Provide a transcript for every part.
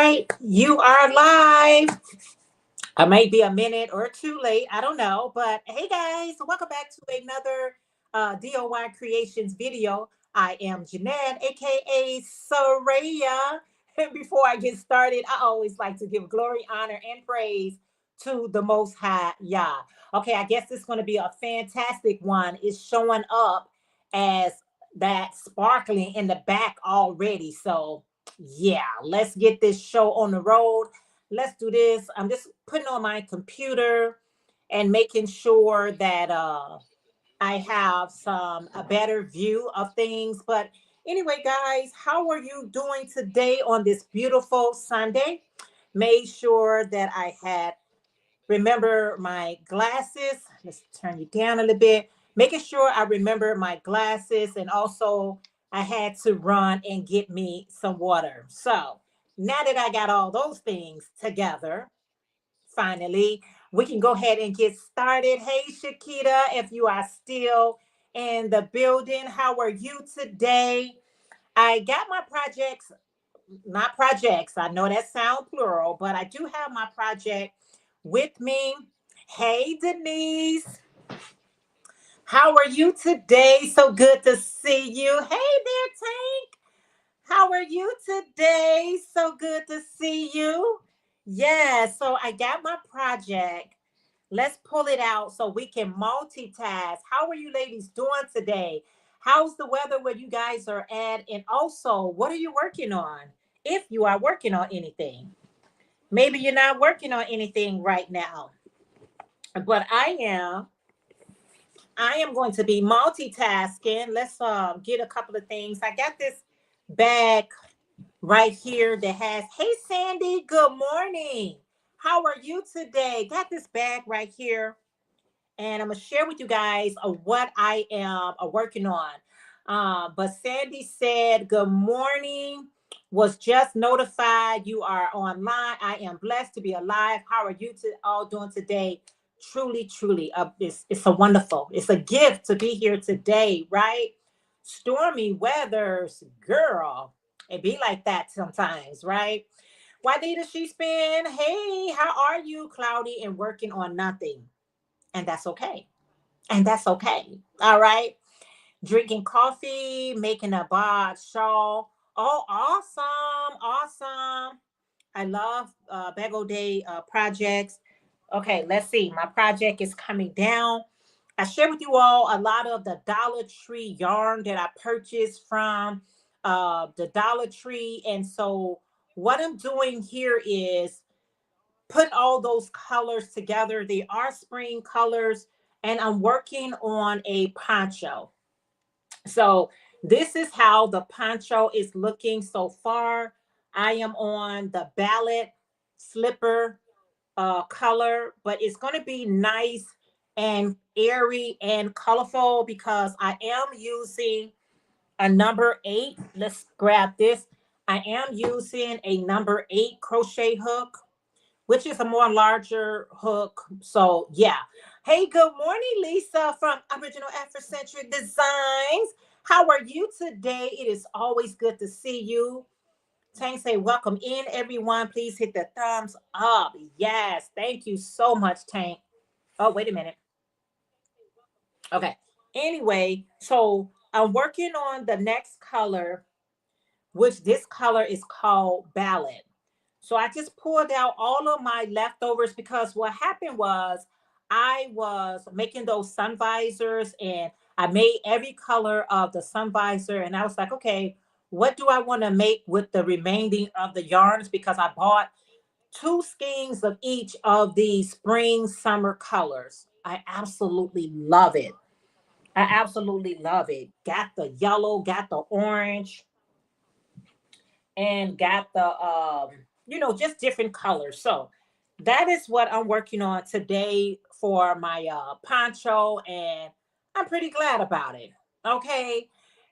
right, you are live. I might be a minute or two late. I don't know. But hey, guys, welcome back to another DOY Creations video. I am Jeanette, aka Sarayah. And before I get started, I always like to give glory, honor, and praise to the Most High Yah. Okay, I guess this is going to be a fantastic one. It's showing up as that sparkling in the back already. So, yeah, let's get this show on the road. Let's do this. I'm just putting on my computer and making sure that I have a better view of things. But anyway, guys, how are you doing today on this beautiful Sunday? Made sure that I had remember my glasses. Let's turn you down a little bit. Making sure I remember my glasses, and also I had to run and get me some water. So now that I got all those things together, finally, we can go ahead and get started. Hey, Shakita, if you are still in the building, how are you today? I got my projects, not projects. I know that sound plural, but I do have my project with me. Hey, Denise, how are you today? So good to see you. Hey there, Tank. How are you today? So good to see you. Yeah, so I got my project. Let's pull it out so we can multitask. How are you ladies doing today? How's the weather where you guys are at? And also, what are you working on? If you are working on anything, maybe you're not working on anything right now, but I am. I am going to be multitasking. Let's get a couple of things. I got this bag right here that has, hey Sandy, good morning. How are you today? Got this bag right here, and I'm gonna share with you guys what I am working on. But Sandy said, good morning. Was just notified you are online. I am blessed to be alive. How are you all doing today? Truly, truly, it's a wonderful, it's a gift to be here today, right? Stormy weathers, girl. It be like that sometimes, right? Why did she spin? Hey, how are you? Cloudy and working on nothing. And that's okay. And that's okay. All right. Drinking coffee, making a bod shawl. Oh, awesome. Awesome. I love Bagel Day projects. Okay, let's see. My project is coming down. I share with you all a lot of the Dollar Tree yarn that I purchased from the Dollar Tree. And so what I'm doing here is put all those colors together. They are spring colors, and I'm working on a poncho. So this is how the poncho is looking so far. I am on the ballot slipper color, but it's going to be nice and airy and colorful because I am using a number 8. Let's grab this. I am using a number 8 crochet hook, which is a more larger hook. So yeah. Hey, good morning, Lisa from Original Afrocentric Designs. How are you today? It is always good to see you. Tank say, welcome in, everyone. Please hit the thumbs up. Yes, thank you so much, Tank. Oh, wait a minute. Okay. Anyway, so I'm working on the next color, which this color is called Ballad. So I just pulled out all of my leftovers because what happened was I was making those sun visors, and I made every color of the sun visor. And I was like, okay, what do I want to make with the remaining of the yarns? Because I bought 2 skeins of each of the spring summer colors. I absolutely love it. I absolutely love it. Got the yellow, got the orange, and got the just different colors. So that is what I'm working on today for my poncho, and I'm pretty glad about it. Okay.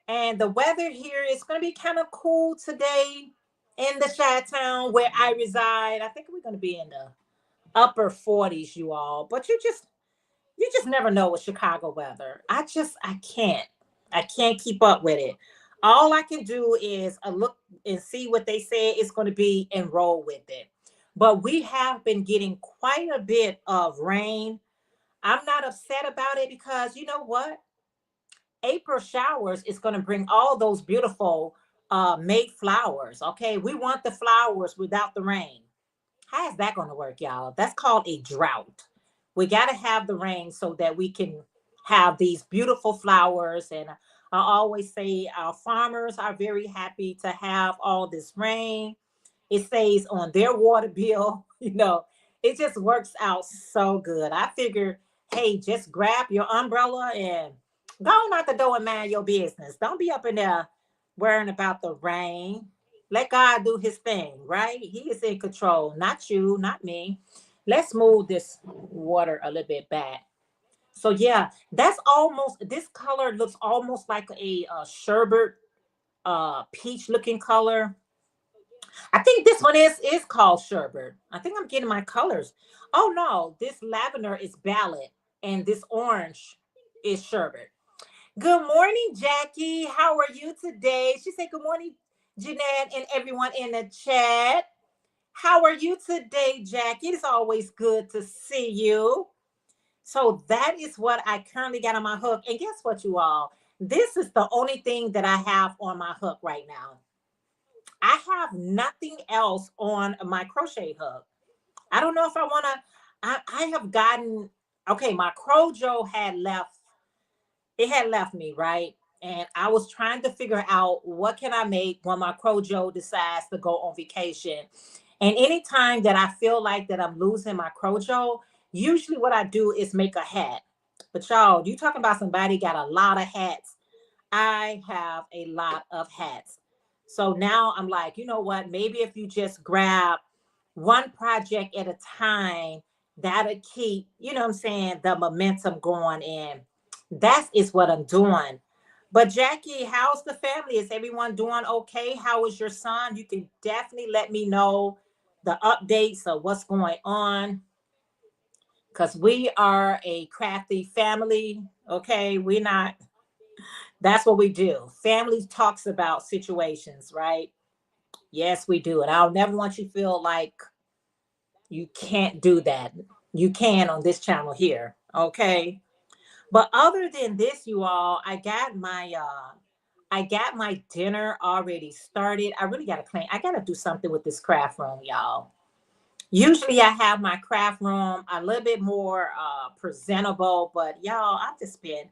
And the weather here is going to be kind of cool today in the Chi-Town where I reside. I think we're going to be in the upper 40s, you all, but you just never know with Chicago weather. I can't keep up with it. All I can do is look and see what they say it's going to be and roll with it. But we have been getting quite a bit of rain. I'm not upset about it because you know what? April showers is going to bring all those beautiful May flowers. Okay, we want the flowers without the rain. How is that going to work, y'all? That's called a drought. We got to have the rain so that we can have these beautiful flowers. And I always say our farmers are very happy to have all this rain. It saves on their water bill. You know, it just works out so good. I figure, hey, just grab your umbrella and go on out the door and mind your business. Don't be up in there worrying about the rain. Let God do his thing, right? He is in control, not you, not me. Let's move this water a little bit back. So yeah, that's almost, this color looks almost like a, sherbet peach looking color. I think this one is called sherbet. I think I'm getting my colors. Oh no, this lavender is ballot and this orange is sherbet. Good morning, Jackie. How are you today? She said, good morning, Jeanette, and everyone in the chat. How are you today, Jackie? It's always good to see you. So that is what I currently got on my hook. And guess what, you all? This is the only thing that I have on my hook right now. I have nothing else on my crochet hook. I don't know if I want to. I have gotten, okay, my Crojo had left, it had left me, right? And I was trying to figure out what can I make when my Crojo decides to go on vacation. And anytime that I feel like that I'm losing my Crojo, usually what I do is make a hat. But y'all, you talking about somebody got a lot of hats. I have a lot of hats. So now I'm like, you know what? Maybe if you just grab one project at a time, that'll keep, you know what I'm saying, the momentum going in. That is what I'm doing. But Jackie, how's the family? Is everyone doing okay? How is your son? You can definitely let me know the updates of what's going on because we are a crafty family. Okay, we're not, that's what we do. Family talks about situations, right? Yes, we do. And I'll never want you to feel like you can't do that. You can on this channel here. Okay. But other than this, you all, I got my dinner already started. I really gotta clean. I gotta do something with this craft room, y'all. Usually I have my craft room a little bit more presentable, but y'all, I just been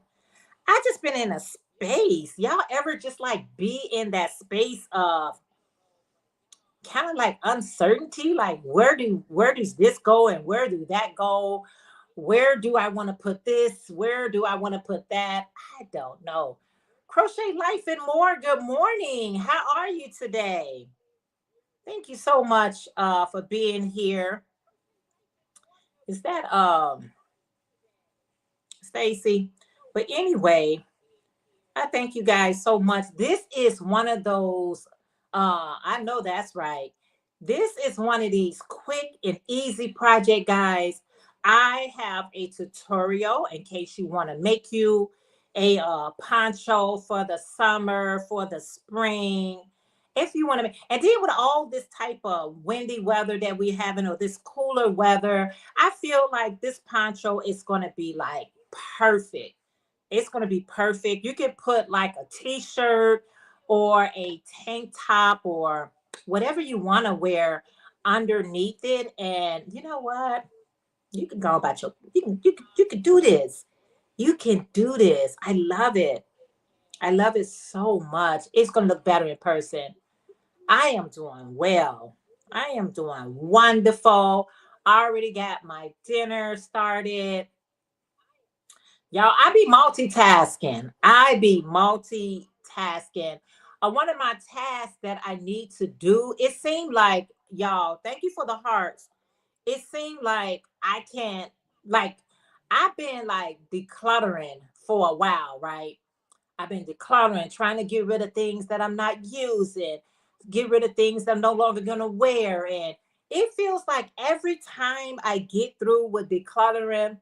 in a space. Y'all ever just like be in that space of kind of like uncertainty? Like where does this go and where do that go? Where do I want to put this? Where do I want to put that? I don't know. Crochet Life and More, good morning. How are you today? Thank you so much for being here. Is that Stacy? But anyway, I thank you guys so much. This is one of those, I know that's right. This is one of these quick and easy project, guys. I have a tutorial in case you want to make you a poncho for the summer, for the spring. If you want to make, and then with all this type of windy weather that we having or this cooler weather, I feel like this poncho is going to be like perfect. It's going to be perfect. You can put like a t-shirt or a tank top or whatever you want to wear underneath it. And you know what? You can go about your, you can do this. You can do this. I love it. I love it so much. It's going to look better in person. I am doing well. I am doing wonderful. I already got my dinner started. Y'all, I be multitasking. I be multitasking. One of my tasks that I need to do, it seemed like, y'all, thank you for the hearts. It seemed like I can't, like, I've been like decluttering for a while, right? I've been decluttering, trying to get rid of things that I'm not using, get rid of things that I'm no longer going to wear. And it feels like every time I get through with decluttering,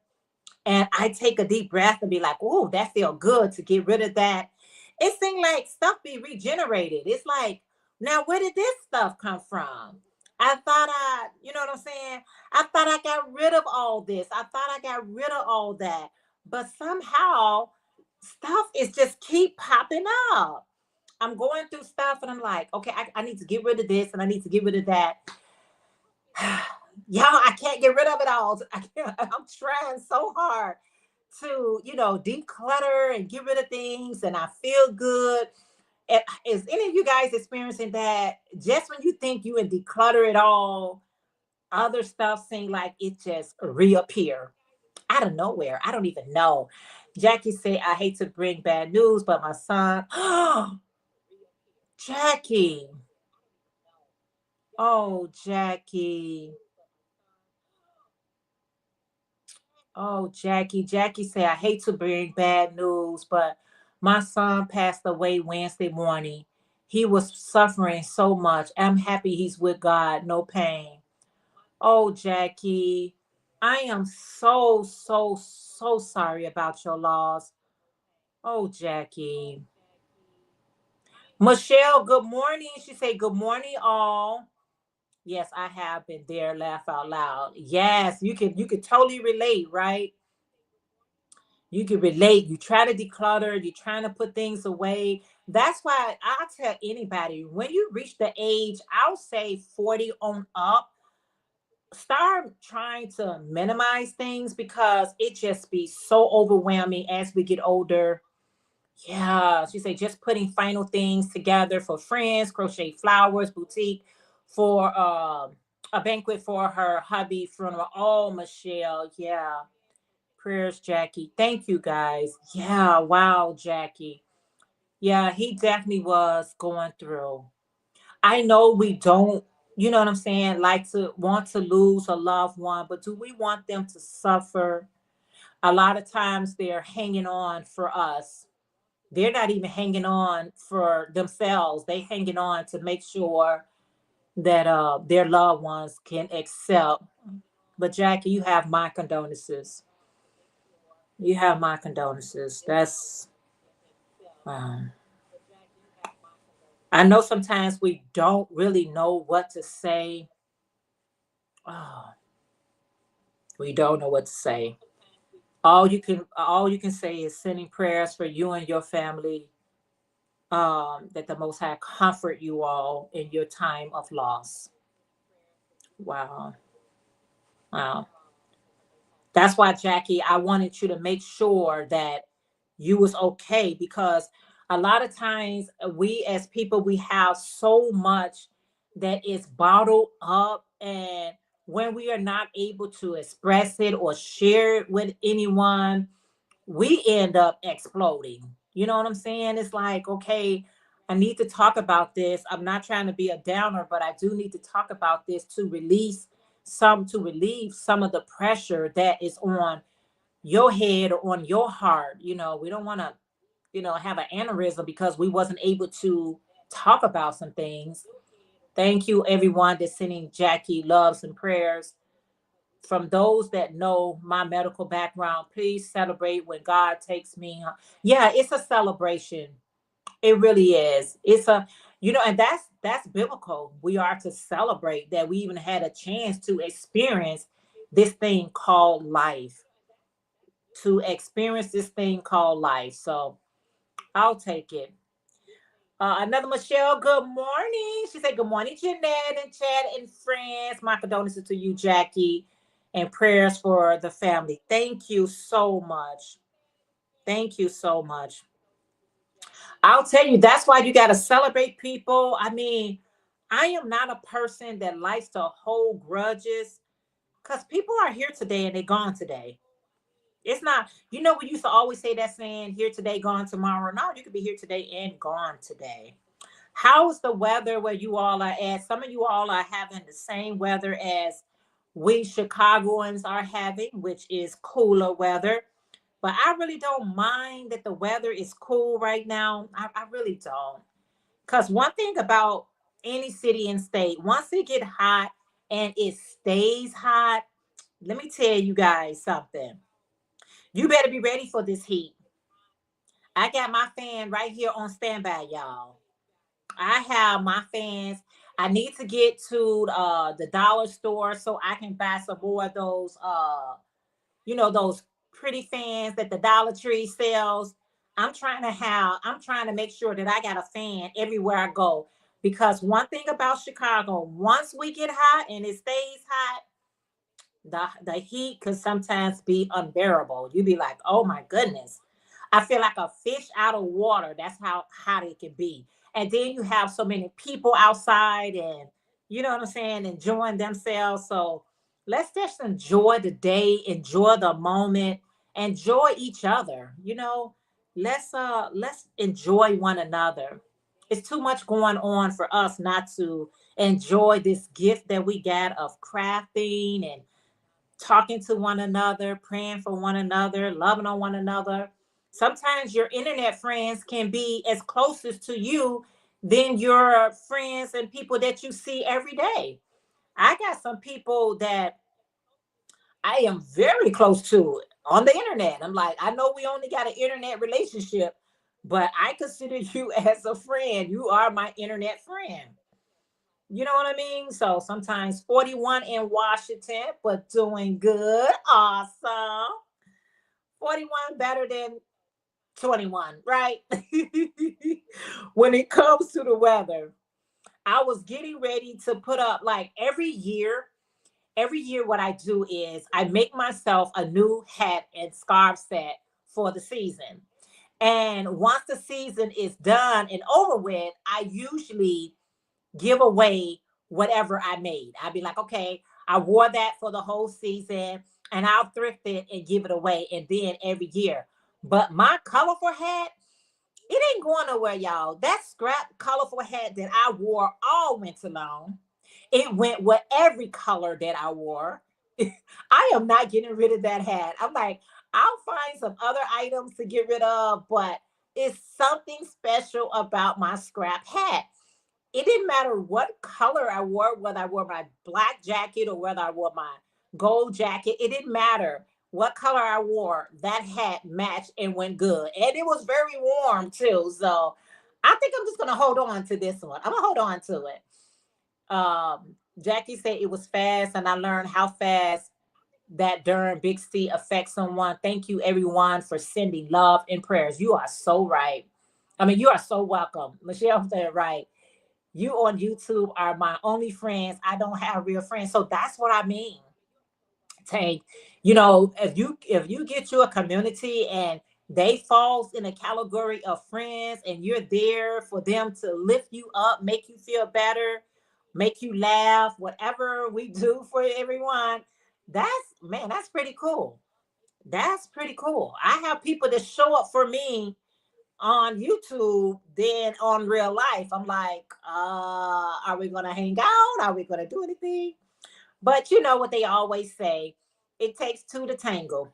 and I take a deep breath and be like, oh, that feel good to get rid of that. It seemed like stuff be regenerated. It's like, now where did this stuff come from? I thought you know what I'm saying? I thought I got rid of all this. I thought I got rid of all that. But somehow stuff is just keep popping up. I'm going through stuff and I'm like, okay, I need to get rid of this and I need to get rid of that. Y'all, I can't get rid of it all. I'm trying so hard to, declutter and get rid of things, and I feel good. Is any of you guys experiencing that? Just when you think you and declutter it all, other stuff seem like it just reappear out of nowhere. I don't even know. Jackie said, I hate to bring bad news, but my son, Jackie. Oh, Jackie. Oh, Jackie. Jackie said, I hate to bring bad news, but my son passed away Wednesday morning. He was suffering so much. I'm happy he's with God. No pain. Oh, Jackie. I am so, so, so sorry about your loss. Oh, Jackie. Michelle, good morning. She said, good morning, all. Yes, I have been there. Laugh out loud. Yes, you can totally relate, right? You can relate. You try to declutter, you're trying to put things away. That's why I tell anybody, when you reach the age, I'll say 40 on up, start trying to minimize things because it just be so overwhelming as we get older. Yeah, she said just putting final things together for friends, crochet flowers, boutique for a banquet for her hubby funeral. Oh, Michelle, yeah. Prayers, Jackie. Thank you guys. Yeah, wow, Jackie. Yeah, he definitely was going through. I know we don't, you know what I'm saying, like to want to lose a loved one, but do we want them to suffer? A lot of times they're hanging on for us. They're not even hanging on for themselves. They hanging on to make sure that their loved ones can accept. But Jackie, you have my condolences. You have my condolences. That's um, I know sometimes we don't really know what to say. Oh, we don't know what to say. All you can say is sending prayers for you and your family, that the most high comfort you all in your time of loss. Wow. Wow. That's why, Jackie, I wanted you to make sure that you was okay, because a lot of times we as people, we have so much that is bottled up, and when we are not able to express it or share it with anyone, we end up exploding. You know what I'm saying? It's like, okay, I need to talk about this. I'm not trying to be a downer, but I do need to talk about this to relieve some of the pressure that is on your head or on your heart. We don't want to, have an aneurysm because we wasn't able to talk about some things. Thank you everyone that's sending Jackie loves and prayers. From those that know my medical background, please celebrate when God takes me. Yeah, it's a celebration. It really is. It's a, and that's biblical. We are to celebrate that we even had a chance to experience this thing called life, to experience this thing called life. So I'll take it. Another Michelle, good morning. She said, good morning, Jeanette and Chad and friends. My condolences to you, Jackie, and prayers for the family. Thank you so much. Thank you so much. I'll tell you, that's why you got to celebrate people. I mean, I am not a person that likes to hold grudges because people are here today and they're gone today. It's not, we used to always say that saying, here today, gone tomorrow. No, you could be here today and gone today. How's the weather where you all are at? Some of you all are having the same weather as we Chicagoans are having, which is cooler weather. But I really don't mind that the weather is cool right now. I really don't. Because one thing about any city and state, once it get hot and it stays hot, let me tell you guys something. You better be ready for this heat. I got my fan right here on standby, y'all. I have my fans. I need to get to the dollar store so I can buy some more of those those pretty fans that the Dollar Tree sells. I'm trying to make sure that I got a fan everywhere I go, because one thing about Chicago, once we get hot and it stays hot, the heat could sometimes be unbearable. You be like, oh my goodness. I feel like a fish out of water. That's how hot it can be. And then you have so many people outside, and you know what I'm saying, enjoying themselves. So let's just enjoy the day, enjoy the moment, enjoy each other. Let's enjoy one another. It's too much going on for us not to enjoy this gift that we got of crafting and talking to one another, praying for one another, loving on one another. Sometimes your internet friends can be as closest to you than your friends and people that you see every day. I got some people that I am very close to on the internet. I'm like, I know we only got an internet relationship, but I consider you as a friend. You are my internet friend. You know what I mean? So sometimes 41 in Washington, but doing good. Awesome. 41 better than 21, right? When it comes to the weather, I was getting ready to put up, like, every year what I do is I make myself a new hat and scarf set for the season. And once the season is done and over with, I usually give away whatever I made. I'd be like, okay, I wore that for the whole season, and I'll thrift it and give it away. And then every year. But my colorful hat, it ain't going nowhere, y'all. That scrap colorful hat that I wore all winter long, it went with every color that I wore. I am not getting rid of that hat. I'm like, I'll find some other items to get rid of, but it's something special about my scrap hat. It didn't matter what color I wore, whether I wore my black jacket or whether I wore my gold jacket. It didn't matter what color I wore. That hat matched and went good. And it was very warm too. So I think I'm just gonna hold on to this one. I'm gonna hold on to it. Jackie said it was fast, and I learned how fast that darn big C affects someone. Thank you everyone for sending love and prayers. You are so right. I mean, you are so welcome. Michelle said right. You on YouTube are my only friends. I don't have real friends. So that's what I mean. Tank, if you get you a community and they falls in a category of friends, and you're there for them to lift you up, make you feel better, make you laugh, whatever we do for everyone, that's pretty cool. That's pretty cool. I have people that show up for me on YouTube than on real life. I'm like, are we gonna hang out? Are we gonna do anything? But you know what they always say, it takes two to tangle.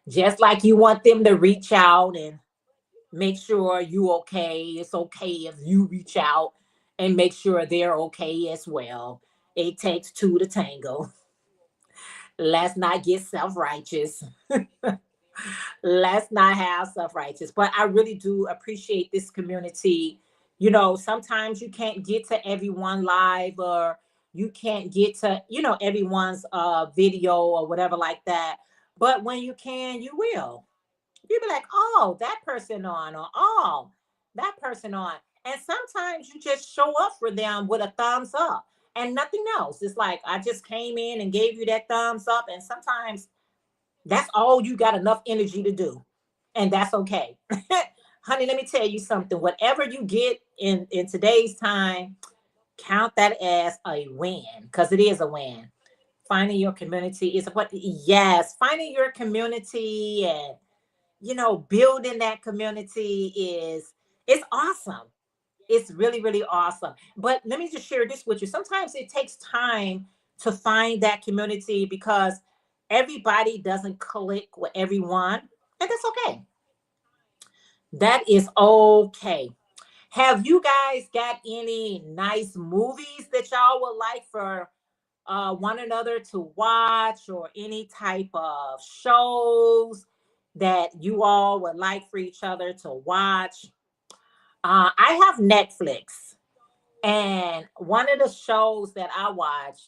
Just like you want them to reach out and make sure you okay. It's okay if you reach out and make sure they're okay as well. It takes two to tangle. Let's not get self-righteous. Let's not have self-righteous. But I really do appreciate this community. Sometimes you can't get to everyone live, or you can't get to everyone's video or whatever like that. But when you can, you will. You'll be like, oh, that person on, or oh, that person on. And sometimes you just show up for them with a thumbs up and nothing else. It's like, I just came in and gave you that thumbs up. And sometimes that's all you got enough energy to do. And that's okay. Honey, let me tell you something. Whatever you get in today's time, count that as a win, because it is a win. Finding your community is what, yes, finding your community and building that community is it's awesome. It's really, really awesome. But let me just share this with you. Sometimes it takes time to find that community, because everybody doesn't click with everyone, and that's okay. That is okay. Have you guys got any nice movies that y'all would like for one another to watch, or any type of shows? that you all would like for each other to watch. I have Netflix, and one of the shows that I watch,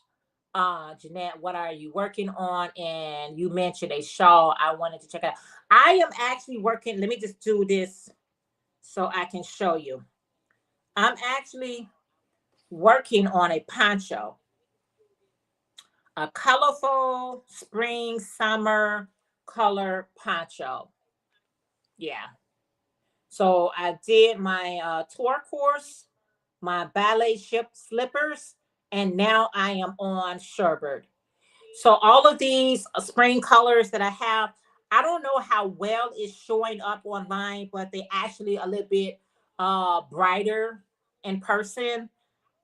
Jeanette, what are you working on? And you mentioned a show I wanted to check out. I am actually working. Let me just do this so I can show you. I'm actually working on a poncho, a colorful spring, summer color poncho. Yeah. So I did my tour course, my ballet ship slippers, and now I am on sherbet. So all of these spring colors that I have, I don't know how well it's showing up online, but they actually a little bit brighter in person.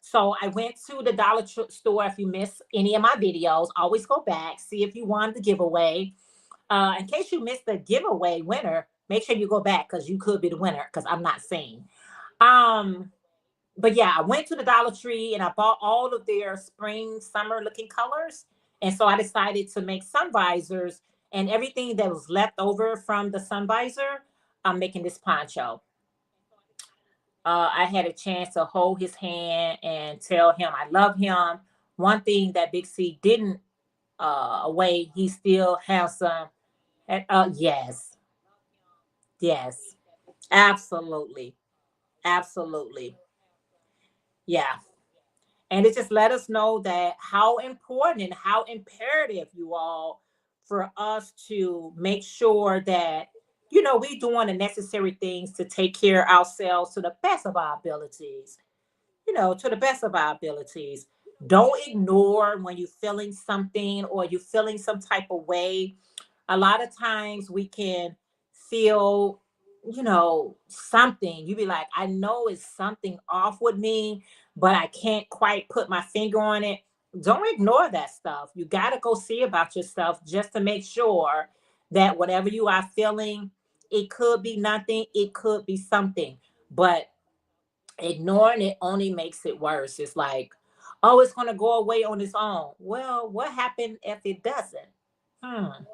So I went to the store. If you missed any of my videos, always go back, see if you won the giveaway. In case you missed the giveaway winner, make sure you go back because you could be the winner because I'm not saying. Um, but yeah, I went to the Dollar Tree and I bought all of their spring, summer looking colors. And so I decided to make sun visors, and everything that was left over from the sun visor, I'm making this poncho. I had a chance to hold his hand and tell him I love him. One thing that Big C didn't away, he still has some. Yes, yes, absolutely, absolutely, yeah. And it just let us know that how important and how imperative you all for us to make sure that we doing the necessary things to take care of ourselves to the best of our abilities. To the best of our abilities. Don't ignore when you're feeling something or you're feeling some type of way. A lot of times we can feel, something. You be like, I know it's something off with me, but I can't quite put my finger on it. Don't ignore that stuff. You got to go see about yourself just to make sure that whatever you are feeling, it could be nothing, it could be something. But ignoring it only makes it worse. It's like, oh, it's going to go away on its own. Well, what happened if it doesn't? Hmm.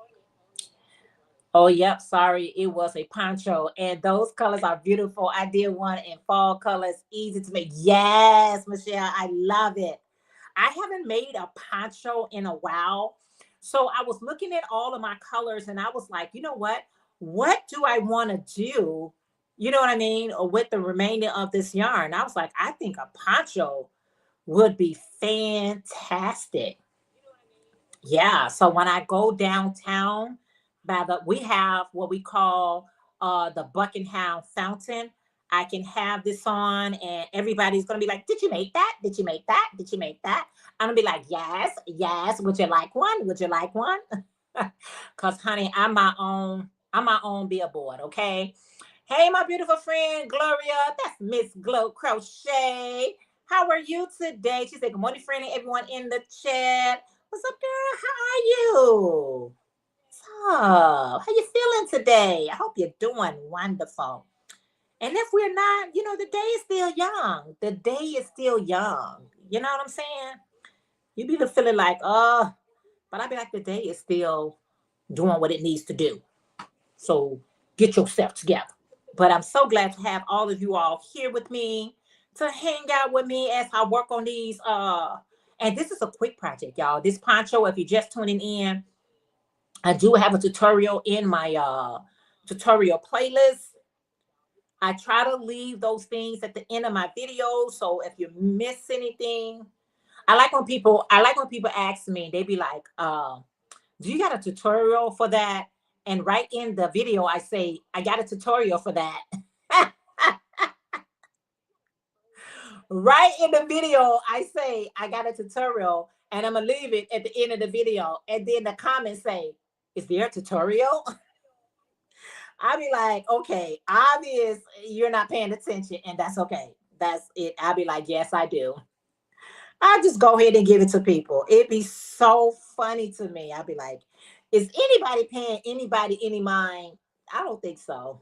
Oh, yep. Sorry. It was a poncho. And those colors are beautiful. I did one in fall colors, easy to make. Yes, Michelle. I love it. I haven't made a poncho in a while. So I was looking at all of my colors and I was like, you know what? What do I want to do? You know what I mean? Or with the remainder of this yarn. I was like, I think a poncho would be fantastic. Yeah. So when I go downtown, we have what we call the Buckingham Fountain. I can have this on, and everybody's gonna be like, "Did you make that? Did you make that? Did you make that?" I'm gonna be like, "Yes, yes. Would you like one? Would you like one?" Cause, honey, I'm my own billboard. Okay. Hey, my beautiful friend Gloria. That's Miss Glow Crochet. How are you today? She said, "Good morning, friend, and everyone in the chat." What's up, girl? How are you? What's up? How you feeling today? I hope you're doing wonderful. And if we're not, the day is still young. The day is still young. You know what I'm saying? You be feeling like, but I be like, the day is still doing what it needs to do. So get yourself together. But I'm so glad to have all of you all here with me to hang out with me as I work on these. And this is a quick project, y'all. This poncho, if you're just tuning in, I do have a tutorial in my tutorial playlist. I try to leave those things at the end of my videos. So if you miss anything, I like when people ask me, they be like, do you got a tutorial for that? And right in the video, I say, I got a tutorial for that. Right in the video, I say, I got a tutorial, and I'm going to leave it at the end of the video. And then the comments say, is there a tutorial? I'll be like, okay, obvious you're not paying attention, and that's okay. That's it. I'll be like, yes, I do. I just go ahead and give it to people. It'd be so funny to me. I'd be like, is anybody paying anybody any mind? I don't think so.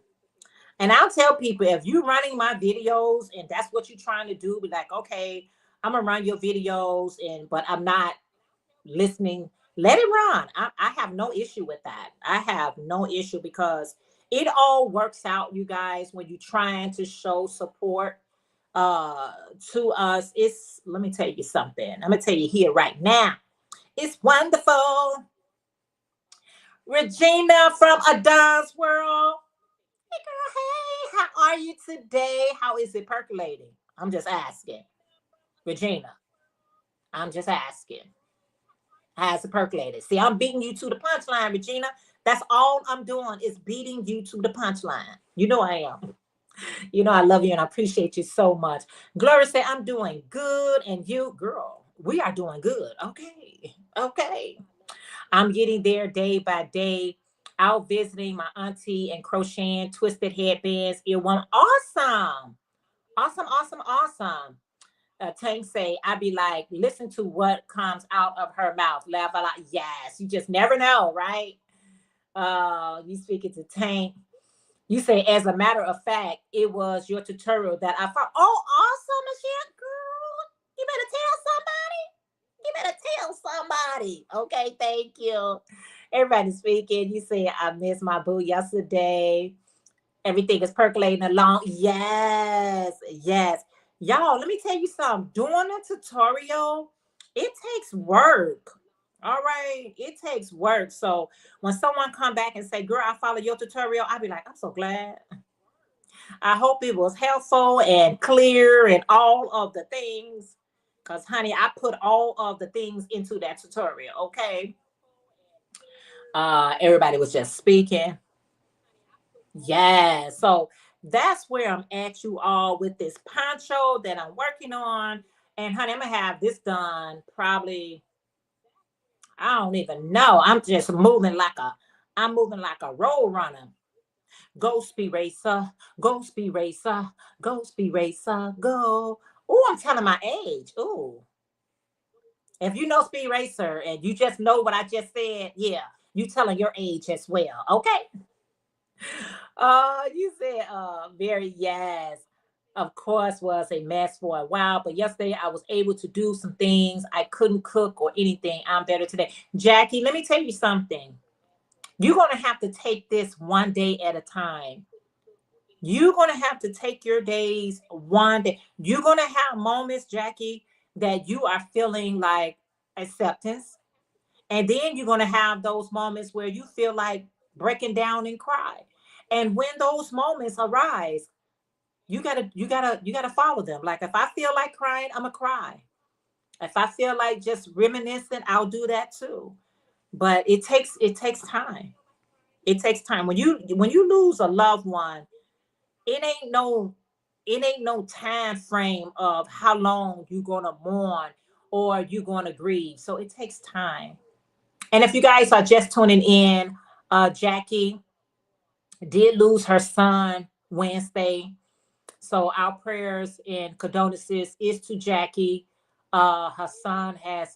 And I'll tell people, if you're running my videos and that's what you're trying to do, be like, okay, I'm gonna run your videos, but I'm not listening. Let it run. I have no issue with that. I have no issue because it all works out, you guys, when you're trying to show support uh to us. It's, let me tell you something. I'm gonna tell you here right now. It's wonderful. Regina from Adon's World. Hey girl, hey, how are you today? How is it percolating? I'm just asking. Regina, I'm just asking. How's it percolated? See, I'm beating you to the punchline, Regina. That's all I'm doing is beating you to the punchline. You know I am. You know I love you and I appreciate you so much. Gloria said, I'm doing good. And you, girl, we are doing good. Okay. Okay. I'm getting there day by day. Out visiting my auntie and crocheting twisted headbands, earworm. Awesome. Awesome, awesome, awesome. Tank say, I be like, listen to what comes out of her mouth. Laugh a lot. Yes, you just never know, right? You speaking to Tank. You say, as a matter of fact, it was your tutorial that I found. Oh, awesome, Michelle, girl. You better tell somebody. You better tell somebody. Okay, thank you. Everybody speaking. You say, I missed my boo yesterday. Everything is percolating along. Yes, yes. Y'all, let me tell you something. Doing a tutorial, it takes work. All right, it takes work. So when someone come back and say, girl, I follow your tutorial, I'll be like, I'm so glad. I hope it was helpful and clear and all of the things. Because, honey, I put all of the things into that tutorial, okay? Everybody was just speaking. Yeah, so that's where I'm at, you all, with this poncho that I'm working on. And honey, I'm gonna have this done probably, I don't even know. I'm moving like a road runner. Go speed racer, go speed racer, go speed racer, go. Oh, I'm telling my age. Oh, if you know speed racer and you just know what I just said, yeah, you telling your age as well. Okay. You said, very yes. Of course, was a mess for a while, but yesterday I was able to do some things I couldn't cook or anything. I'm better today. Jackie, let me tell you something. You're gonna have to take this one day at a time. You're gonna have to take your days one day. You're gonna have moments, Jackie, that you are feeling like acceptance, and then you're gonna have those moments where you feel like breaking down and cry. And when those moments arise, you gotta follow them. Like if I feel like crying, I'm gonna cry. If I feel like just reminiscing, I'll do that too. But it takes time. It takes time. When you lose a loved one, it ain't no it ain't no time frame of how long you're gonna mourn or you're gonna grieve. So it takes time. And if you guys are just tuning in, Jackie did lose her son Wednesday. So our prayers and condolences is to Jackie. Her son has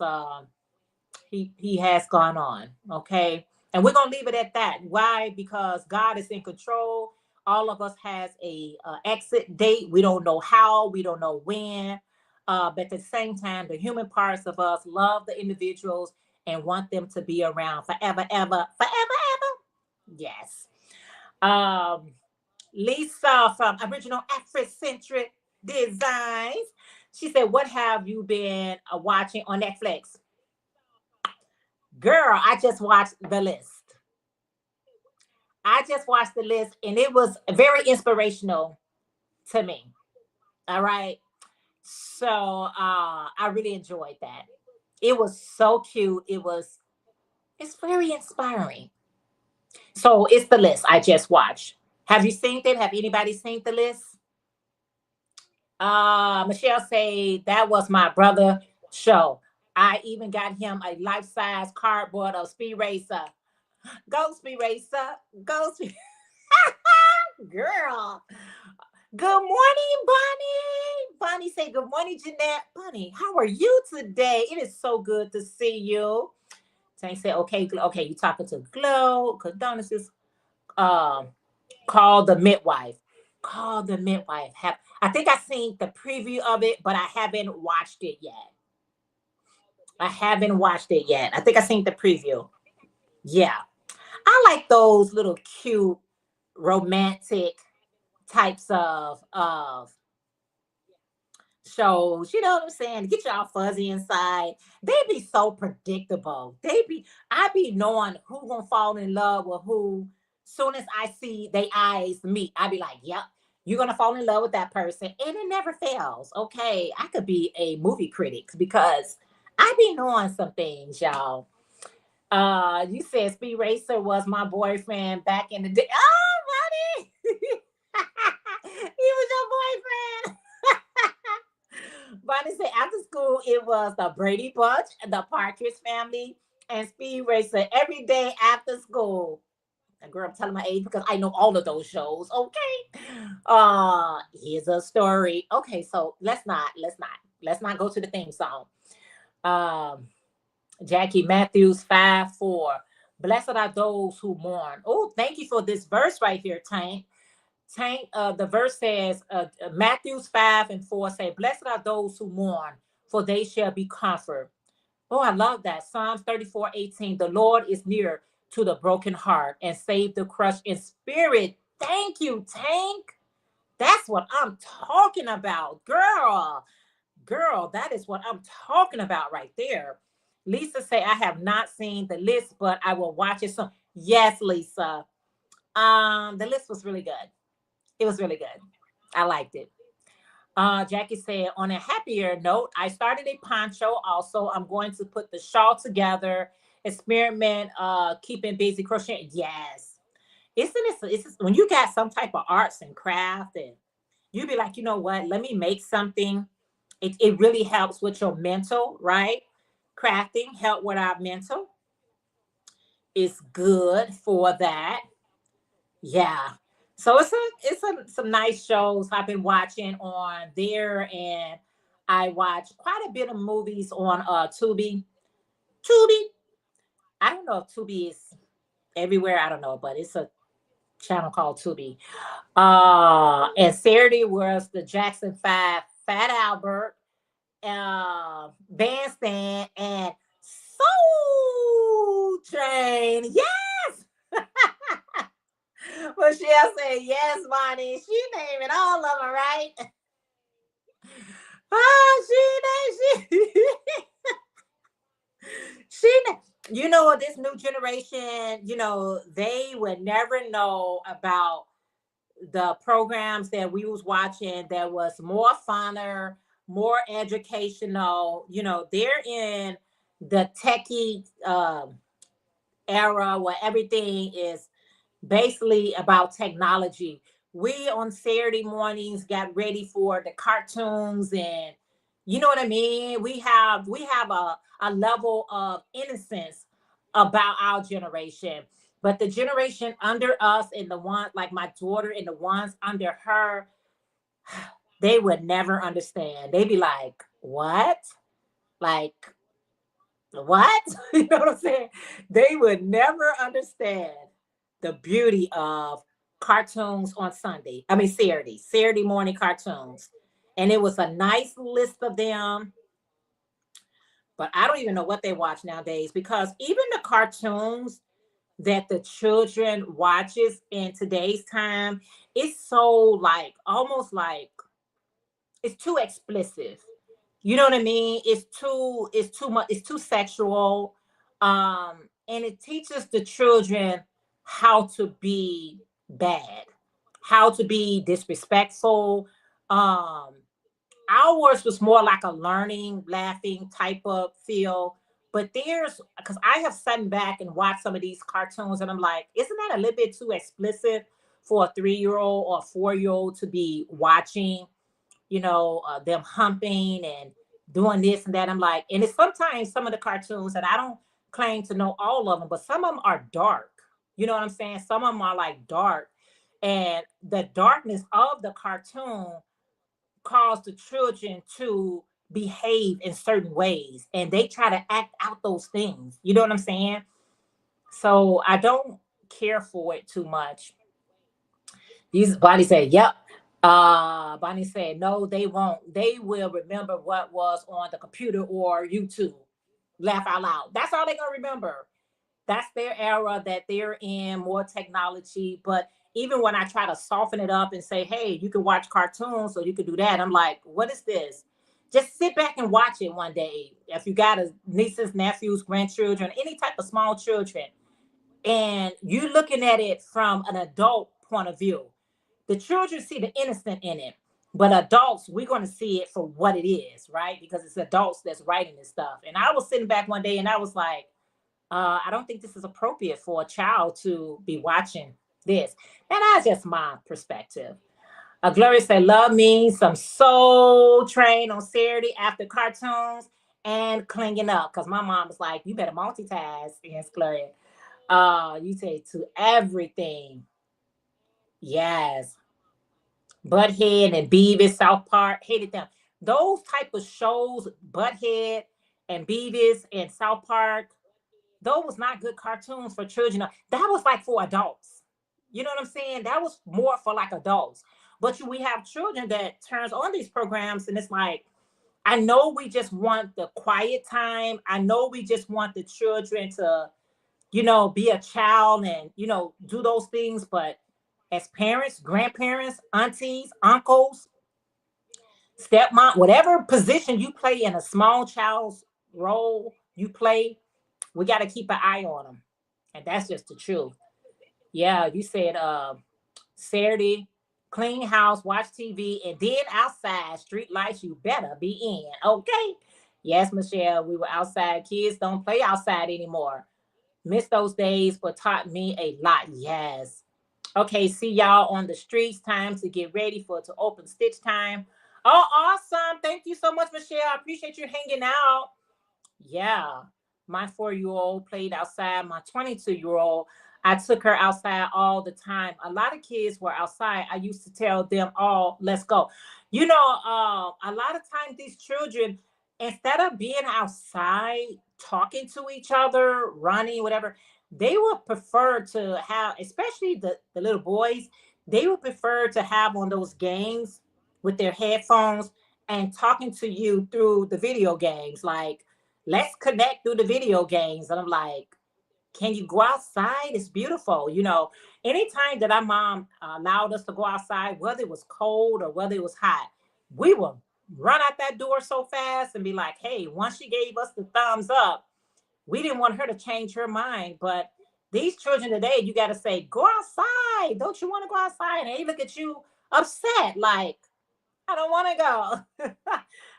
he has gone on. Okay, and we're gonna leave it at that. Why? Because God is in control. All of us has a exit date. We don't know how. We don't know when. But at the same time, the human parts of us love the individuals and want them to be around forever, ever, forever, ever. Yes. Um, Lisa from Original Afrocentric Designs. She said, what have you been watching on Netflix? Girl, I just watched The List. I just watched The List and it was very inspirational to me. All right. So I really enjoyed that. It was so cute. It's very inspiring. So it's The List I just watched. Have you seen it? Have anybody seen The List? Michelle say that was my brother show. I even got him a life-size cardboard of Speed Racer. Go Speed Racer. Go Speed. Girl. Good morning, Bunny. Bunny say good morning, Jeanette. Bunny, how are you today? It is so good to see you. Tank said, okay, you talking to Glow. Condolences. Um, call the midwife. Call the midwife. I think I seen the preview of it, but I haven't watched it yet. I haven't watched it yet. I think I seen the preview. Yeah. I like those little cute romantic types of shows, you know what I'm saying? Get y'all fuzzy inside. They be so predictable. I be knowing who gonna fall in love with who. Soon as I see they eyes meet, I be like, yep, you're gonna fall in love with that person. And it never fails. Okay. I could be a movie critic because I be knowing some things, y'all. You said Speed Racer was my boyfriend back in the day. Oh, buddy. He was your boyfriend. Bonnie said after school it was the Brady Bunch, the Partridge Family, and Speed Racer every day after school. And girl, I'm telling my age because I know all of those shows. Okay. Here's a story. Okay, so let's not go to the theme song. Um, Jackie Matthews 5:4. Blessed are those who mourn. Oh, thank you for this verse right here, Tank. Tank, the verse says, Matthews 5:4 say, blessed are those who mourn, for they shall be comforted. Oh, I love that. Psalms 34:18. The Lord is near to the broken heart and save the crushed in spirit. Thank you, Tank. That's what I'm talking about, girl. Girl, that is what I'm talking about right there. Lisa say I have not seen the list, but I will watch it soon. Yes, Lisa. The list was really good. It was really good. I liked it. Jackie said, on a happier note, I started a poncho. Also, I'm going to put the shawl together, experiment, keeping busy crocheting. Yes. Isn't it? It's when you got some type of arts and craft, and you be like, you know what? Let me make something. It really helps with your mental, right? Crafting help with our mental. It's good for that. Yeah. So some nice shows I've been watching on there, and I watch quite a bit of movies on Tubi. Tubi. I don't know if Tubi is everywhere. I don't know, but it's a channel called Tubi. And Saturday was the Jackson Five, Fat Albert, Bandstand, and Soul Train. Yes. Michelle said, yes, Bonnie. She named it all of them, right? She she you know, this new generation, you know, they would never know about the programs that we was watching that was more funner, more educational. You know, they're in the techie era where everything is basically about technology. We on Saturday mornings got ready for the cartoons, and you know what I mean? We have a level of innocence about our generation. But the generation under us and the one like my daughter and the ones under her, they would never understand. They'd be like, what? Like, what? You know what I'm saying? They would never understand the beauty of cartoons on Sunday. I mean, Saturday morning cartoons. And it was a nice list of them, but I don't even know what they watch nowadays because even the cartoons that the children watches in today's time, it's so like almost like it's too explicit. You know what I mean? It's too much, it's too sexual. And it teaches the children how to be bad, how to be disrespectful. Um, ours was more like a learning, laughing type of feel. But there's because I have sat back and watched some of these cartoons, and I'm like, isn't that a little bit too explicit for a 3-year-old or a 4-year-old to be watching? You know, them humping and doing this and that. I'm like, and it's sometimes some of the cartoons that I don't claim to know all of them, but some of them are dark. You know what I'm saying? Some of them are like dark, and the darkness of the cartoon cause the children to behave in certain ways, and they try to act out those things. You know what I'm saying? So I don't care for it too much. These Bonnie said, yep. Bonnie said, no, they won't. They will remember what was on the computer or YouTube. laugh out loud. That's all they're gonna remember. That's their era that they're in, more technology. But even when I try to soften it up and say, hey, you can watch cartoons, so you can do that, I'm like, what is this? Just sit back and watch it one day. If you got a nieces, nephews, grandchildren, any type of small children, and you looking at it from an adult point of view, the children see the innocent in it. But adults, we're going to see it for what it is, right? Because it's adults that's writing this stuff. And I was sitting back one day and I was like, I don't think this is appropriate for a child to be watching this. And that's just my perspective. Gloria said, love me some Soul Train on Saturday after cartoons and cleaning up. Because my mom was like, you better multitask. Yes, Gloria. You say to everything. Yes. Butthead and Beavis, South Park, hated them. Those type of shows, Butthead and Beavis and South Park, those was not good cartoons for children. That was like for adults. You know what I'm saying? That was more for like adults. But we have children that turns on these programs and it's like, I know we just want the quiet time. I know we just want the children to, be a child and, do those things. But as parents, grandparents, aunties, uncles, stepmom, whatever position you play in a small child's role you play, we got to keep an eye on them. And that's just the truth. Yeah, you said Saturday, clean house, watch TV, and then outside, street lights, you better be in. Okay. Yes, Michelle, we were outside. Kids don't play outside anymore. Miss those days, but taught me a lot. Yes. Okay, see y'all on the streets. Time to get ready for to open stitch time. Oh, awesome. Thank you so much, Michelle. I appreciate you hanging out. Yeah. My 4-year-old played outside. My 22-year-old, I took her outside all the time. A lot of kids were outside. I used to tell them all, let's go. A lot of times these children, instead of being outside, talking to each other, running, whatever, they would prefer to have, especially the little boys, they would prefer to have on those games with their headphones and talking to you through the video games. Like, let's connect through the video games. And I'm like, can you go outside? It's beautiful. Anytime that our mom allowed us to go outside, whether it was cold or whether it was hot, we would run out that door so fast and be like, hey, once she gave us the thumbs up, we didn't want her to change her mind. But these children today, you got to say, go outside. Don't you want to go outside? And they look at you upset, like, I don't want to go.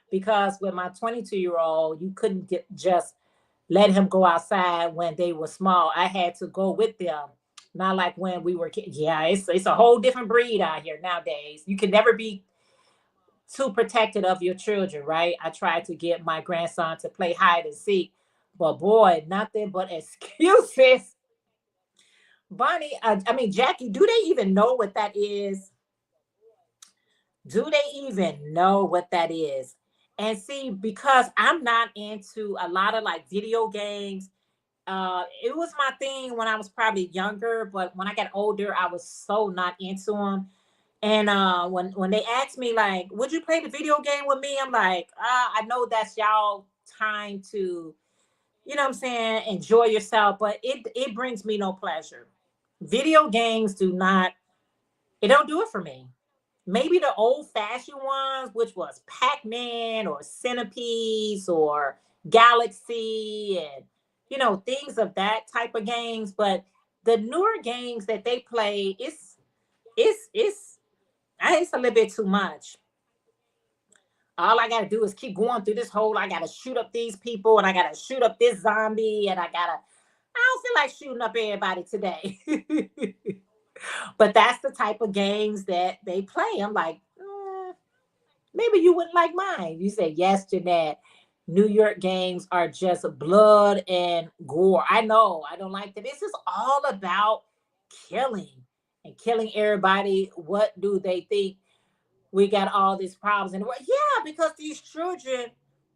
Because with my 22-year-old, you couldn't just let him go outside when they were small. I had to go with them. Not like when we were kids. Yeah, it's a whole different breed out here nowadays. You can never be too protected of your children, right? I tried to get my grandson to play hide and seek, but boy, nothing but excuses. Bonnie, Jackie, do they even know what that is? Do they even know what that is? And see, because I'm not into a lot of like video games, it was my thing when I was probably younger, but when I got older, I was so not into them. And when they asked me like, would you play the video game with me? I'm like, I know that's y'all time to, what I'm saying, enjoy yourself, but it brings me no pleasure. Video games it don't do it for me. Maybe the old fashioned ones, which was Pac-Man or Centipedes or Galaxy and, things of that type of games. But the newer games that they play, it's a little bit too much. All I got to do is keep going through this hole. I got to shoot up these people and I got to shoot up this zombie and I don't feel like shooting up everybody today. But that's the type of games that they play. I'm like, maybe you wouldn't like mine. You say, yes, Jeanette. New York games are just blood and gore. I know. I don't like that. This is all about killing and killing everybody. What do they think? We got all these problems in the world. Yeah, because these children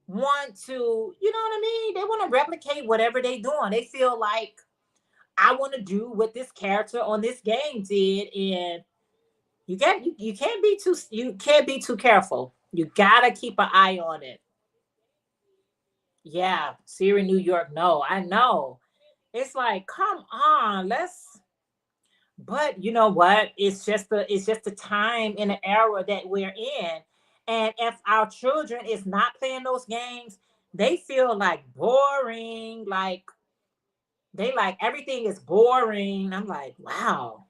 want to, you know what I mean? They want to replicate whatever they're doing. They feel like, I want to do what this character on this game did, and you can't be too careful. You gotta keep an eye on it. Yeah, Siri, New York. No, I know. It's like, come on, let's. But you know what? It's just the time in the era that we're in, and if our children is not playing those games, they feel like boring. Like they like everything is boring. I'm like, wow.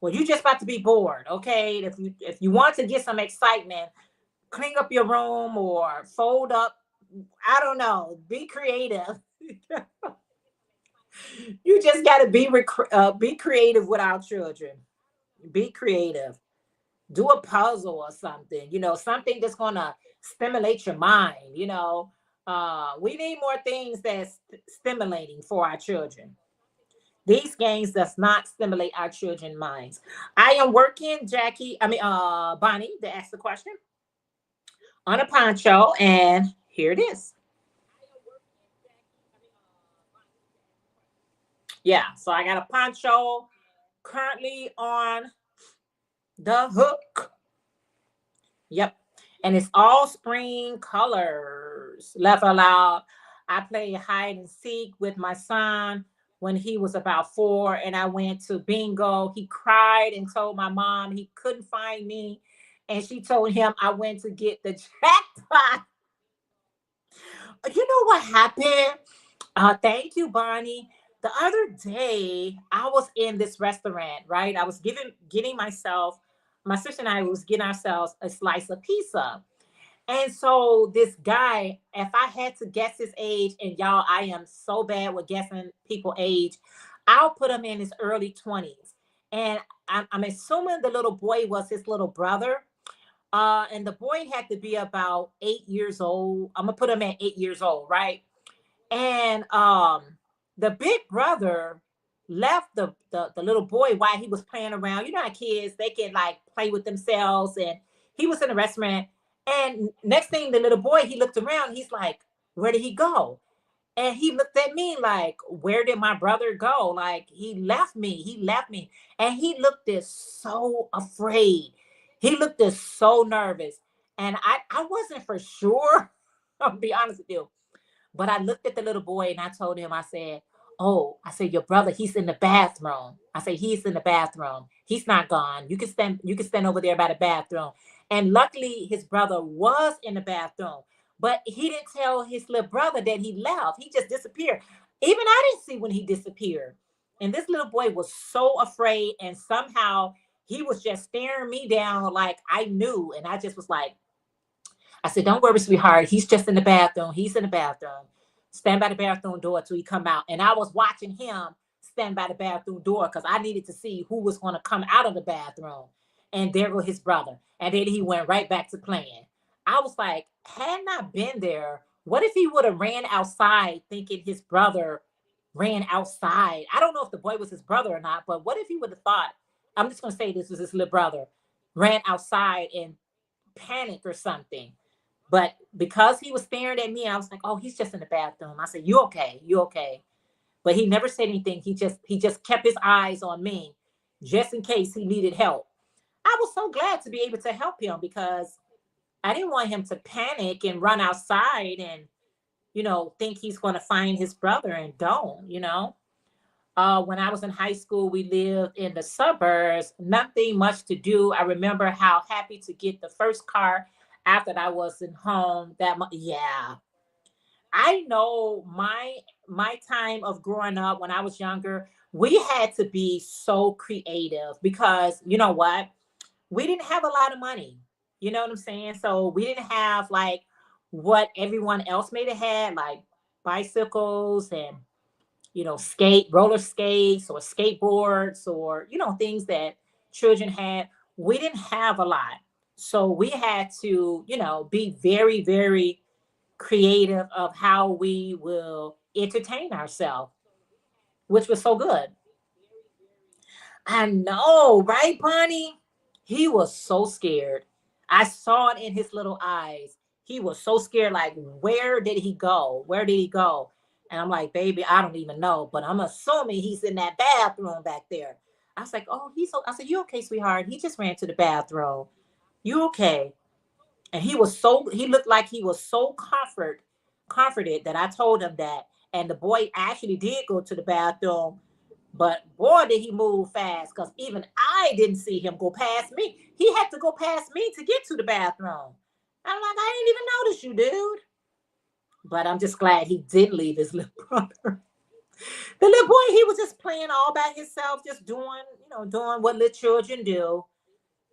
Well, you just about to be bored, okay? If you want to get some excitement, clean up your room or fold up. I don't know. Be creative. You just got to be creative with our children. Be creative. Do a puzzle or something. Something that's gonna stimulate your mind. We need more things that's stimulating for our children. These games does not stimulate our children's minds. I am working, Jackie. I mean, Bonnie, to ask the question on a poncho, and here it is. Yeah, so I got a poncho currently on the hook. Yep. And it's all spring colors. Laugh aloud. I played hide and seek with my son when he was about 4, and I went to bingo. He cried and told my mom he couldn't find me. And she told him I went to get the jackpot. You know what happened? Thank you, Bonnie. The other day, I was in this restaurant, right? I was getting myself, my sister and I was getting ourselves a slice of pizza. And so this guy, if I had to guess his age, and y'all, I am so bad with guessing people age, I'll put him in his early 20s. And I'm assuming the little boy was his little brother. And the boy had to be about 8 years old. I'm gonna put him at 8 years old, right? And the big brother left the little boy while he was playing around. You know how kids, they can like play with themselves, and he was in the restaurant. And next thing, the little boy, he looked around, he's like, where did he go? And he looked at me like, where did my brother go? Like, he left me. And he looked as so afraid. He looked as so nervous. And I wasn't for sure. I'll be honest with you, but I looked at the little boy and I told him, I said, oh, I said, your brother, he's in the bathroom. I said, he's in the bathroom. He's not gone. You can stand over there by the bathroom. And luckily his brother was in the bathroom. But he didn't tell his little brother that he left. He just disappeared. Even I didn't see when he disappeared. And this little boy was so afraid. And somehow he was just staring me down like I knew. And I just was like, I said, don't worry, sweetheart. He's just in the bathroom. He's in the bathroom. Stand by the bathroom door till he come out. And I was watching him stand by the bathroom door because I needed to see who was going to come out of the bathroom. And there was his brother. And then he went right back to playing. I was like, had not been there, what if he would have ran outside thinking his brother ran outside? I don't know if the boy was his brother or not, but what if he would have thought, I'm just going to say this was his little brother, ran outside and panicked or something? But because he was staring at me, I was like, "Oh, he's just in the bathroom." I said, "You okay? You okay?" But he never said anything. He just kept his eyes on me, just in case he needed help. I was so glad to be able to help him because I didn't want him to panic and run outside and think he's going to find his brother and don't. When I was in high school, we lived in the suburbs, nothing much to do. I remember how happy to get the first car after I wasn't home yeah. I know my time of growing up when I was younger, we had to be so creative because you know what? We didn't have a lot of money. You know what I'm saying? So we didn't have like what everyone else may have had, like bicycles and roller skates or skateboards or things that children had. We didn't have a lot, so we had to be very, very creative of how we will entertain ourselves, which was so good. I know, right, Bonnie? He was so scared. I saw it in his little eyes. He was so scared, like, where did he go? Where did he go? And I'm like, baby, I don't even know, but I'm assuming he's in that bathroom back there. I was like, oh, I said, you okay, sweetheart? He just ran to the bathroom. You okay? And he looked like he was so comforted that I told him that. And the boy actually did go to the bathroom, but boy, did he move fast, because even I didn't see him go past me. He had to go past me to get to the bathroom. I'm like, I didn't even notice you, dude. But I'm just glad he did leave his little brother. The little boy, he was just playing all by himself, just doing, doing what little children do.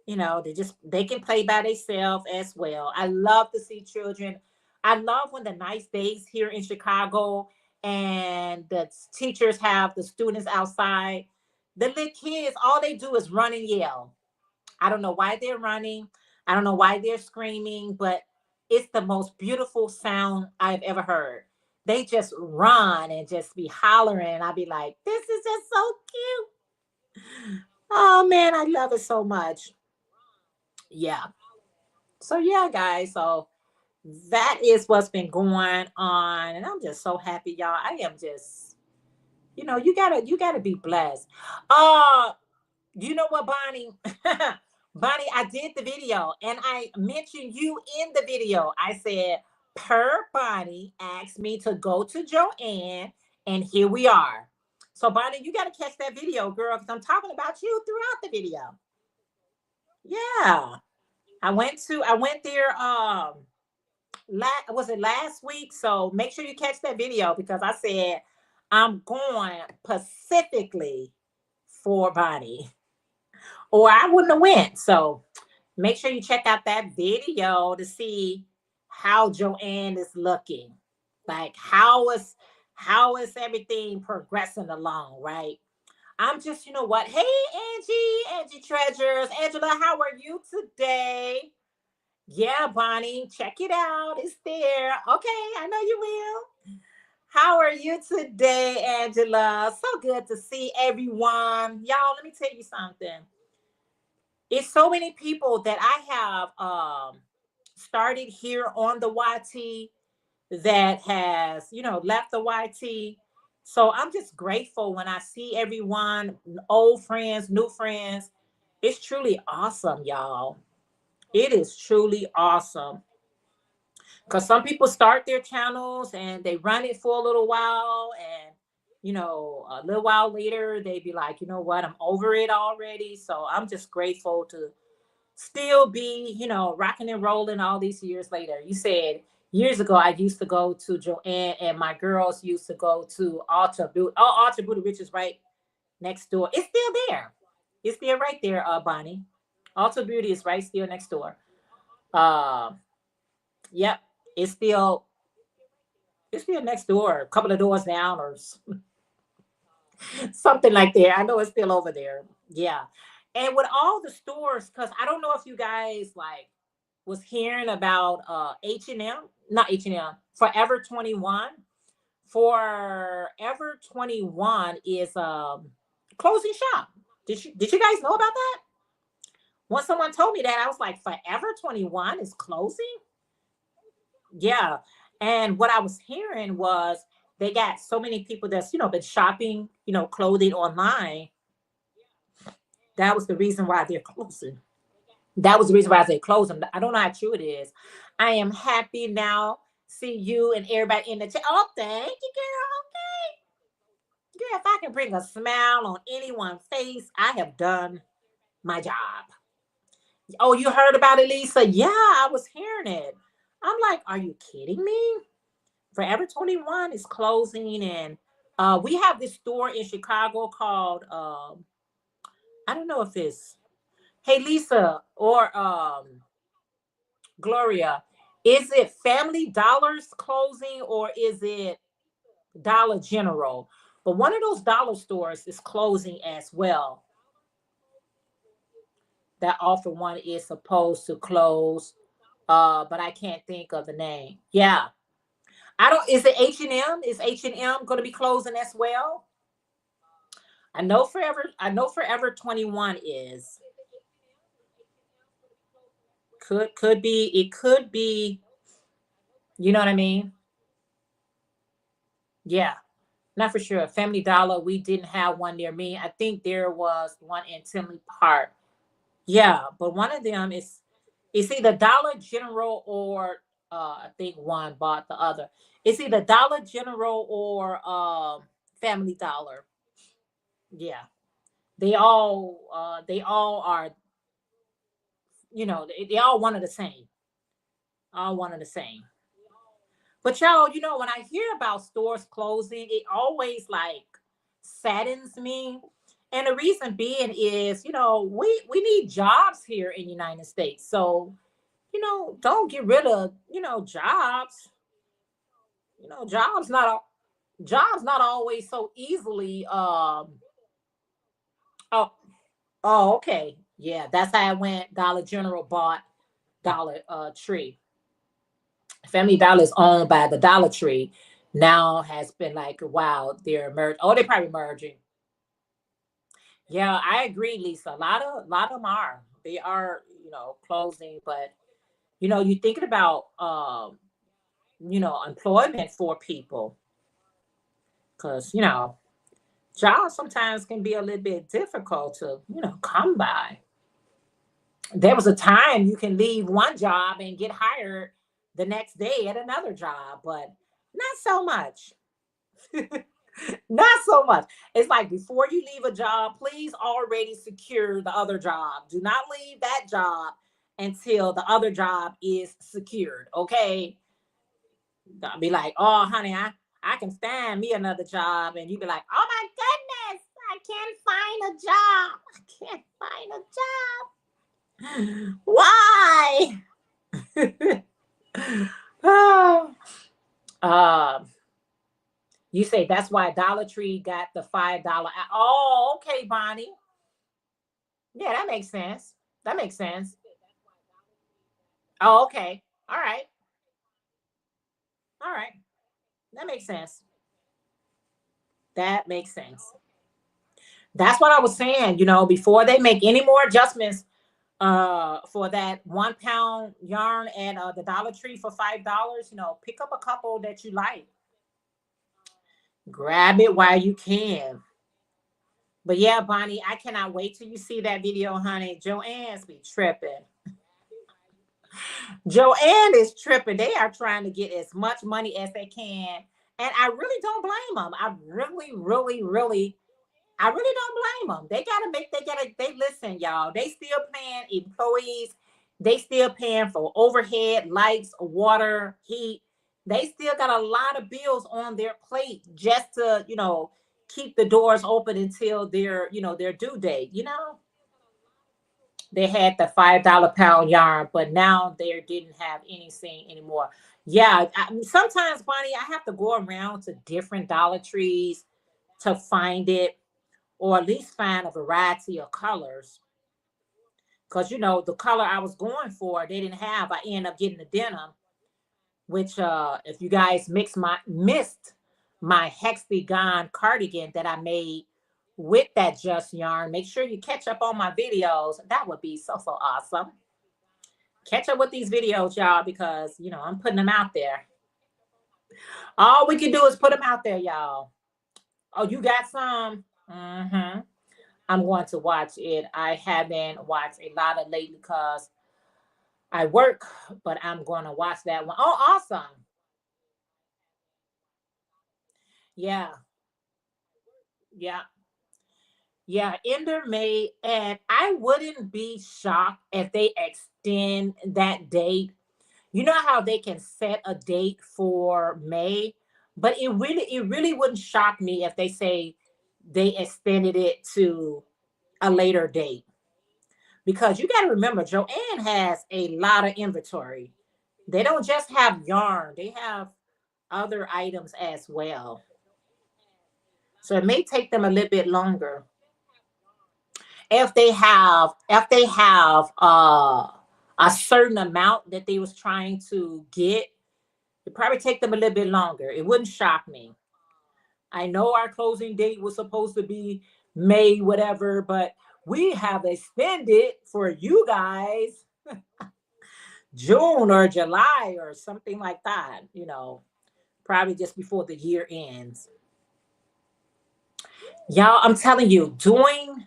They can play by themselves as well. I love to see children. I love when the nice days here in Chicago and the teachers have the students outside. The little kids, all they do is run and yell. I don't know why they're running. I don't know why they're screaming, but it's the most beautiful sound I've ever heard. They just run and just be hollering. I'll be like, this is just so cute. Oh man, I love it so much. Yeah. So yeah, guys. So that is what's been going on. And I'm just so happy, y'all. I am just, you gotta be blessed. Uh you know what, Bonnie? Bonnie, I did the video and I mentioned you in the video. I said, per Bonnie asked me to go to Joanne, and here we are. So, Bonnie, you got to catch that video, girl, because I'm talking about you throughout the video. Yeah. I went there was it last week? So make sure you catch that video, because I said I'm going specifically for Bonnie, or I wouldn't have went. So make sure you check out that video to see how Joanne is looking. Like how is everything progressing along, right? I'm just, you know what? Hey, Angie Treasures. Angela, how are you today? Yeah, Bonnie, check it out. It's there. Okay, I know you will. How are you today, Angela? So good to see everyone. Y'all, let me tell you something. It's so many people that I have started here on the YT that has, left the YT. So I'm just grateful when I see everyone, old friends, new friends. It's truly awesome, y'all. It is truly awesome. Because some people start their channels and they run it for a little while, and a little while later they be like, you know what, I'm over it already. So I'm just grateful to still be, rocking and rolling all these years later. You said years ago I used to go to Joanne, and my girls used to go to Alta Beauty. Oh, Alta Beauty, which is right next door. It's still there. It's still right there, Bonnie. Alta Beauty is right still next door. Uh, yep. It's still next door, a couple of doors down, or something like that. I know it's still over there. Yeah. And with all the stores, because I don't know if you guys like was hearing about H&M, not H&M, Forever 21. Forever 21 is closing shop. Did you guys know about that? Once someone told me that, I was like, Forever 21 is closing? Yeah. And what I was hearing was they got so many people that's, been shopping, clothing online. That was the reason why they're closing. That was the reason why they're closing. I don't know how true it is. I am happy now. See you and everybody in the chat. Oh, thank you, girl. Yeah, if I can bring a smile on anyone's face, I have done my job. Oh, you heard about it, Lisa? Yeah, I was hearing it. I'm like, are you kidding me? Forever 21 is closing, and we have this store in Chicago called I don't know if it's, hey Lisa or Gloria, is it Family Dollar's closing, or is it Dollar General? But one of those dollar stores is closing as well. That offer one is supposed to close, but I can't think of the name. Yeah, I don't. Is it H&M? Is H&M going to be closing as well? I know Forever 21 is. Could be. It could be. You know what I mean? Yeah, not for sure. Family Dollar, we didn't have one near me. I think there was one in Tinley Park. Yeah, but one of them is, it's either Dollar General or I think one bought the other. It's either Dollar General or Family Dollar. Yeah, they all are, they all one of the same. All one of the same. But y'all, when I hear about stores closing, it always like saddens me. And the reason being is, we need jobs here in the United States. So, don't get rid of, jobs. Jobs not always so easily oh okay. Yeah, that's how it went. Dollar General bought Dollar Tree. Family Dollar is owned by the Dollar Tree. Now has been like, wow, they're merged. Oh, they're probably merging. Yeah, I agree, Lisa. A lot of them are. They are, closing, but you're thinking about employment for people because jobs sometimes can be a little bit difficult to come by. There was a time you can leave one job and get hired the next day at another job, but not so much. Not so much. It's like before you leave a job, please already secure the other job. Do not leave that job until the other job is secured. Okay. Don't be like, oh honey, I can find me another job. And you be like, oh my goodness, I can't find a job. I can't find a job. Why? um, you say that's why Dollar Tree got the $5. Oh, okay, Bonnie. Yeah, that makes sense. That makes sense. Oh, okay. All right. All right. That makes sense. That makes sense. That's what I was saying, before they make any more adjustments for that 1 pound yarn at the Dollar Tree for $5, pick up a couple that you like. Grab it while you can. But yeah, Bonnie, I cannot wait till you see that video, honey. Joanne's be tripping. Joanne is tripping. They are trying to get as much money as they can. And I really don't blame them. I really, really, really, I really don't blame them. They listen, y'all. They still paying employees. They still paying for overhead, lights, water, heat. They still got a lot of bills on their plate just to, keep the doors open until their due date. They had the $5 pound yarn, but now they didn't have anything anymore. Yeah, sometimes, Bonnie, I have to go around to different Dollar Trees to find it, or at least find a variety of colors. Because the color I was going for, they didn't have. I ended up getting the denim, which if you guys missed my hexagon cardigan that I made with that just yarn, make sure you catch up on my videos. That would be so awesome. Catch up with these videos, y'all, because I'm putting them out there. All we can do is put them out there, y'all. Oh, you got some? Mm-hmm. I'm going to watch it. I haven't watched a lot of lately because I work, but I'm going to watch that one. Oh, awesome. Yeah. Yeah. Yeah. Ender May, and I wouldn't be shocked if they extend that date. You know how they can set a date for May, but it really wouldn't shock me if they say they extended it to a later date. Because you got to remember, Joanne has a lot of inventory. They don't just have yarn, they have other items as well. So it may take them a little bit longer. If they have a certain amount that they was trying to get, it probably take them a little bit longer. It wouldn't shock me. I know our closing date was supposed to be May, whatever, but we have extended for you guys June or July or something like that, probably just before the year ends. Y'all, I'm telling you, doing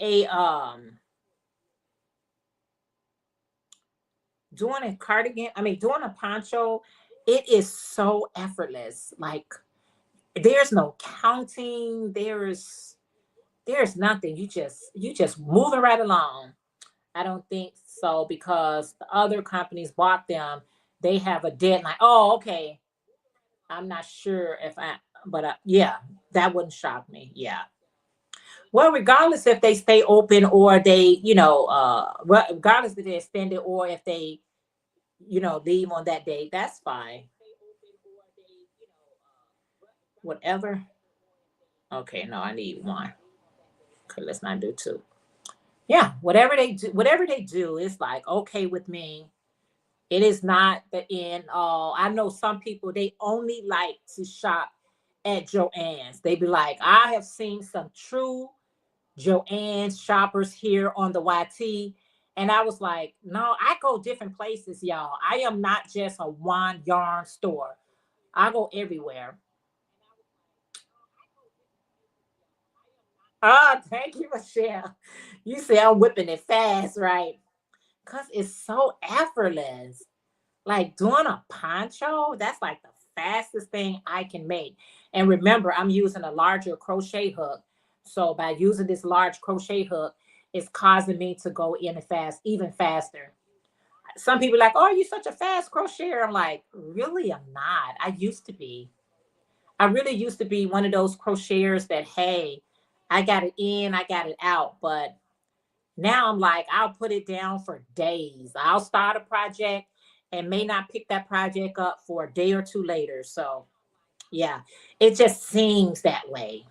a doing a cardigan, I mean, doing a poncho, it is so effortless. Like there's no counting. There's nothing. You just moving right along. I don't think so because the other companies bought them. They have a deadline. Oh, okay. I'm not sure if I, but yeah, that wouldn't shock me. Yeah. Well, regardless if they stay open or they, regardless if they extend it or if they, leave on that day, that's fine. Whatever. Okay, no, I need one. Okay, let's not do two. Yeah, whatever they do, it's like okay with me. It is not the end all. I know some people they only like to shop at Joann's. They be like, I have seen some true Joann's shoppers here on the YT. And I was like, no, I go different places, y'all. I am not just a one yarn store. I go everywhere. Ah, thank you, Michelle. You say I'm whipping it fast, right? Because it's so effortless. Like doing a poncho, that's like the fastest thing I can make. And remember, I'm using a larger crochet hook. So by using this large crochet hook, it's causing me to go in and fast, even faster. Some people are like, oh, you're such a fast crocheter. I'm like, really, I'm not. I used to be. I really used to be one of those crocheters that, hey, I got it in, I got it out. But now I'm like, I'll put it down for days. I'll start a project and may not pick that project up for a day or two later. So, yeah, it just seems that way.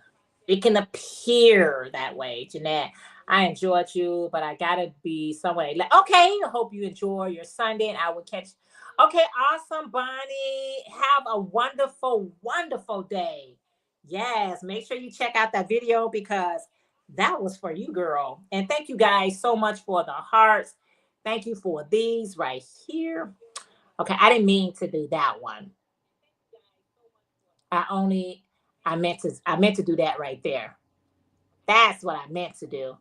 It can appear that way, Jeanette. I enjoyed you, but I gotta be somewhere. Like, okay, I hope you enjoy your Sunday, and I will catch. Okay, awesome, Bonnie. Have a wonderful, wonderful day. Yes, make sure you check out that video because that was for you, girl. And thank you guys so much for the hearts. Thank you for these right here. Okay, I didn't mean to do that one. I only I meant to do that right there. That's what I meant to do.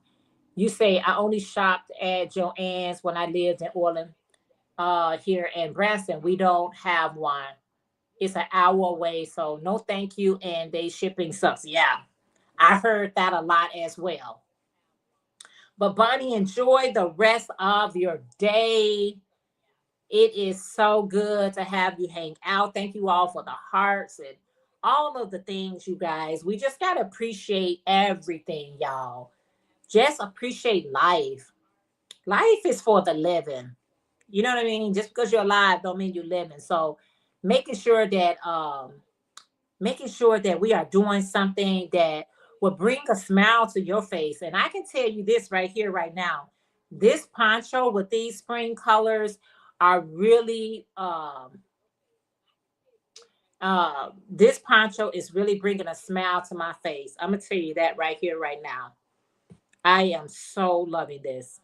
You say I only shopped at Joann's when I lived in Orland, here in Branson. We don't have one. It's an hour away, so no thank you. And they shipping sucks. Yeah, I heard that a lot as well. But Bonnie, enjoy the rest of your day. It is so good to have you hang out. Thank you all for the hearts and all of the things, you guys. We just got to appreciate everything, y'all. Just appreciate life. Life is for the living. You know what I mean? Just because you're alive don't mean you're living. So making sure that we are doing something that will bring a smile to your face. And I can tell you this right here, right now. This poncho with these spring colors are really this poncho is really bringing a smile to my face. I'm gonna tell you that right here, right now. I am so loving this.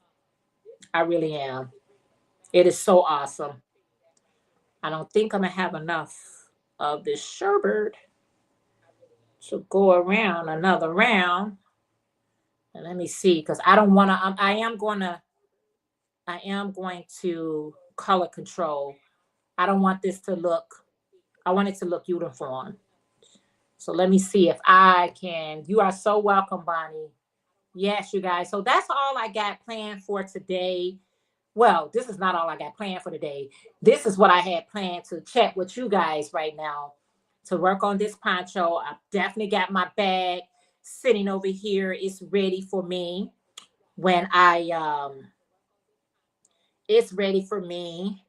I really am. It is so awesome. I don't think I'm gonna have enough of this sherbet to go around another round. And let me see, because I don't want to. I am going to color control. I don't want this to look. I want it to look uniform. So let me see if I can. You are so welcome, Bonnie. Yes, you guys. So that's all I got planned for today. Well, this is not all I got planned for today. This is what I had planned to check with you guys right now to work on this poncho. I definitely got my bag sitting over here. It's ready for me when it's ready for me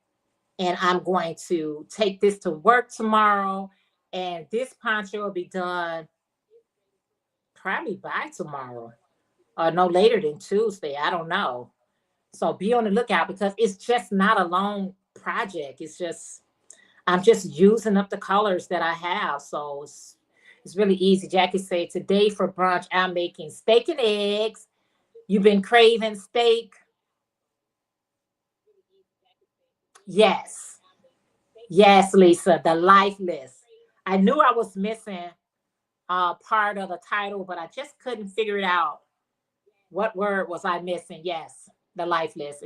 and I'm going to take this to work tomorrow and this poncho will be done probably by tomorrow or no later than Tuesday. I don't know. So be on the lookout because it's just not a long project. It's just I'm just using up the colors that I have. So it's really easy. Jackie said today for brunch I'm making steak and eggs. You've been craving steak? Yes. Yes, Lisa, the lifeless. I knew I was missing part of the title, but I just couldn't figure it out. What word was I missing? Yes, the lifeless.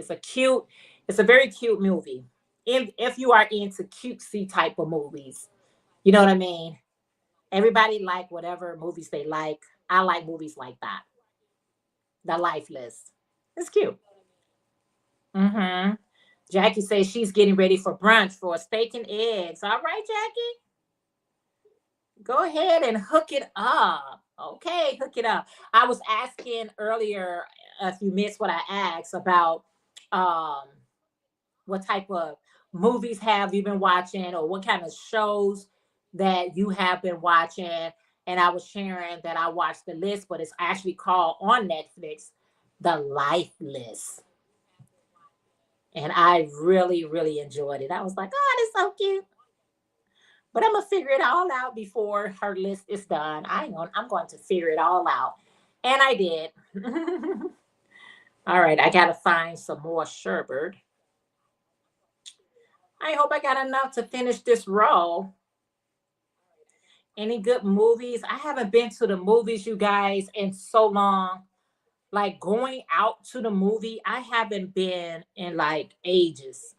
It's a very cute movie. If you are into cutesy type of movies, you know what I mean? Everybody like whatever movies they like. I like movies like that. The Lifeless. It's cute. Mm-hmm. Jackie says she's getting ready for brunch for steak and eggs. All right, Jackie. Go ahead and hook it up. Okay, hook it up. I was asking earlier, if you missed what I asked about um what type of movies have you been watching, or what kind of shows that you have been watching. And I was sharing that I watched the list, but it's actually called on Netflix The Lifeless. And I really, really enjoyed it. I was like, oh, that's so cute. But I'm gonna figure it all out before her list is done. I'm going to figure it all out. And I did. All right, I gotta find some more sherbet. I hope I got enough to finish this roll. Any good movies? I haven't been to the movies, you guys, in so long. Like going out to the movie, I haven't been in like ages.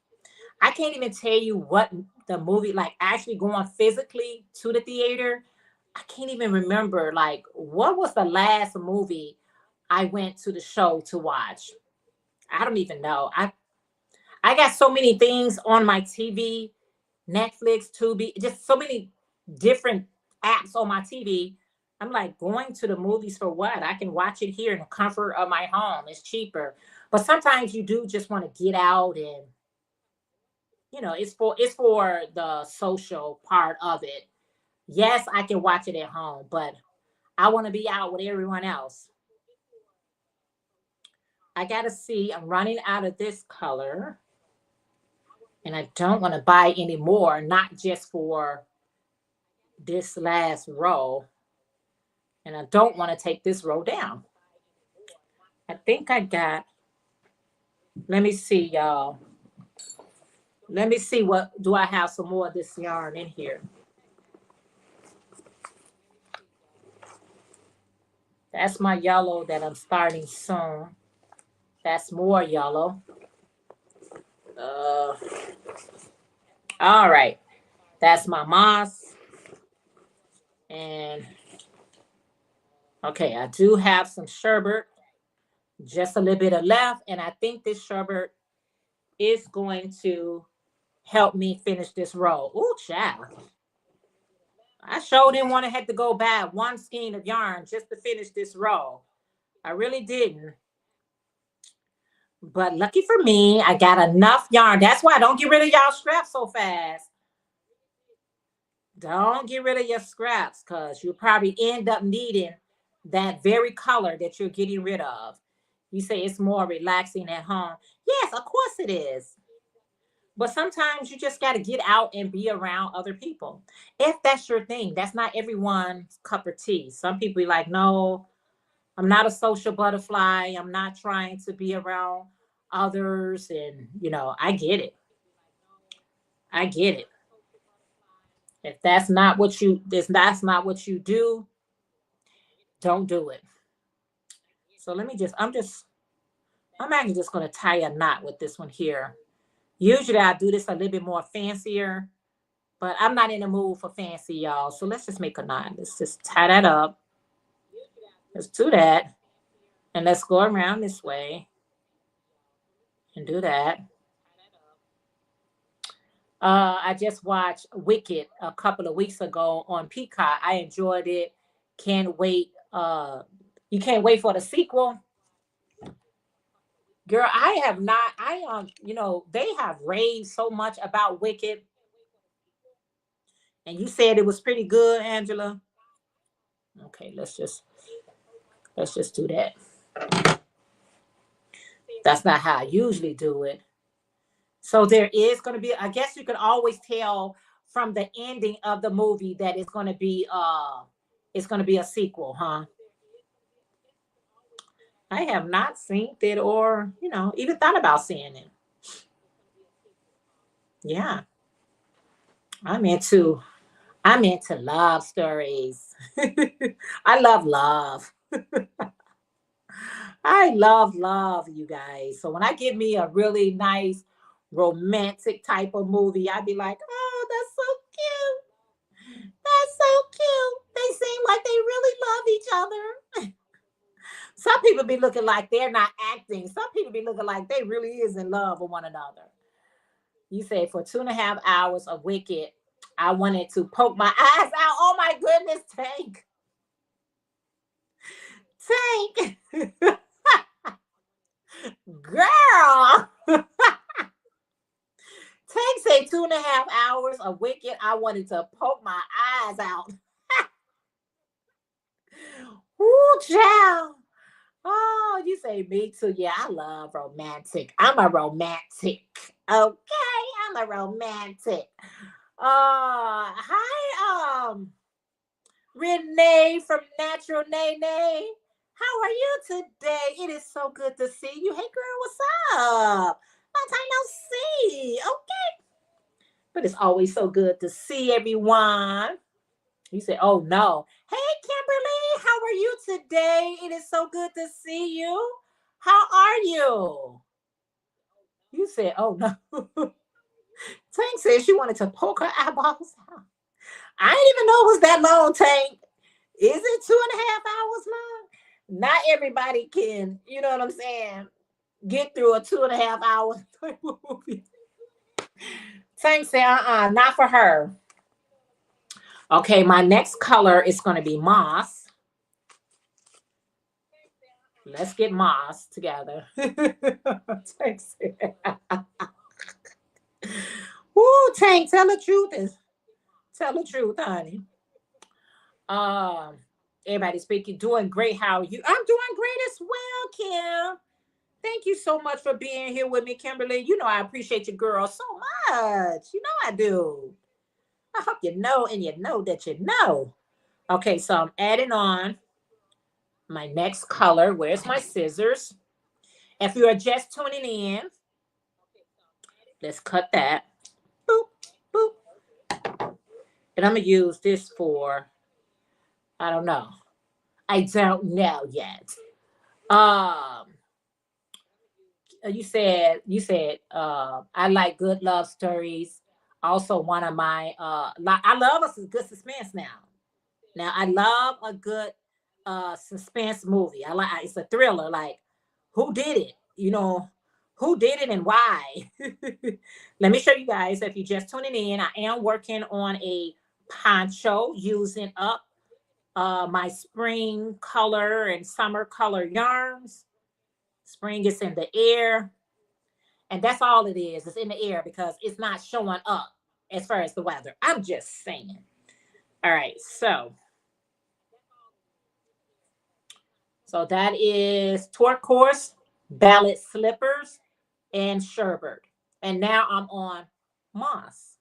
I can't even tell you what the movie, like actually going physically to the theater. I can't even remember like what was the last movie I went to the show to watch. I don't even know. I got so many things on my TV, Netflix, Tubi, just so many different apps on my TV. I'm like, going to the movies for what? I can watch it here in the comfort of my home. It's cheaper. But sometimes you do just want to get out, and it's for the social part of it. Yes, I can watch it at home, but I want to be out with everyone else. I gotta see. I'm running out of this color, and I don't want to buy any more, not just for this last row. And I don't want to take this row down. I think I got, let me see, y'all. Let me see, what do I have some more of this yarn in here? That's my yellow that I'm starting soon. That's more yellow. Uh, all right. That's my moss. And okay, I do have some sherbet, just a little bit of left. And I think this sherbet is going to help me finish this row. Ooh, child. I sure didn't want to have to go buy one skein of yarn just to finish this row. I really didn't. But lucky for me, I got enough yarn. That's why I don't get rid of y'all scraps so fast. Don't get rid of your scraps, because you'll probably end up needing that very color that you're getting rid of. You say it's more relaxing at home. Yes, of course it is. But sometimes you just got to get out and be around other people. If that's your thing, that's not everyone's cup of tea. Some people be like, no, I'm not a social butterfly. I'm not trying to be around others. And, I get it. I get it. If that's not what you do, don't do it. So I'm actually just going to tie a knot with this one here. Usually I do this a little bit more fancier, but I'm not in the mood for fancy, y'all. So let's just make a knot. Let's just tie that up. Let's do that. And let's go around this way and do that. I just watched Wicked a couple of weeks ago on Peacock. I enjoyed it. Can't wait. You can't wait for the sequel. Girl, I have not. They have raved so much about Wicked, and you said it was pretty good, Angela. Okay, let's just do that. That's not how I usually do it. So there is going to be. I guess you can always tell from the ending of the movie that it's going to be a sequel, huh? I have not seen it, or even thought about seeing it. Yeah, I'm into I'm into love stories. I love love. I love love, you guys. So when I get me a really nice romantic type of movie, I'd be like, oh, that's so cute. That's so cute. They seem like they really love each other. Some people be looking like they're not acting. Some people be looking like they really is in love with one another. You say for 2.5 hours of Wicked, I wanted to poke my eyes out. Oh my goodness, Tank. Tank. Girl. Tank say 2.5 hours of Wicked. I wanted to poke my eyes out. Ooh, child. Oh, you say me too. Yeah, I love romantic. I'm a romantic. Okay, I'm a romantic. Hi, Renee from Natural Nene. How are you today? It is so good to see you. Hey, girl, what's up? Long time no see. Okay. But it's always so good to see everyone. You say, oh, no. Hey, Kimberly, how are you today? It is so good to see you. How are you? You said, oh, no. Tank said she wanted to poke her eyeballs out. I didn't even know it was that long, Tank. Is it 2.5 hours long? Not everybody can, you know what I'm saying, get through a 2.5 hour movie. Tank said, not for her. Okay, my next color is going to be moss. Let's get moss together. Tank said. Woo, Tank, tell the truth. Tell the truth, honey. Everybody speaking, doing great. How are you? I'm doing great as well, Kim. Thank you so much for being here with me, Kimberly. You know I appreciate you, girl, so much. You know I do. I hope you know, and you know that you know. Okay, so I'm adding on my next color. Where's my scissors? If you are just tuning in, let's cut that. Boop, boop. And I'm going to use this for, I don't know. I don't know yet. You said I like good love stories. Also, one of my I love a good suspense now. Now I love a good suspense movie. I like it's a thriller. Like who did it? You know, who did it and why? Let me show you guys. If you're just tuning in, I am working on a poncho using up my spring color and summer color yarns. Spring is in the air. And that's all it is. It's in the air because it's not showing up as far as the weather. I'm just saying. All right. So that is turquoise, ballad slippers, and sherbet. And now I'm on moss.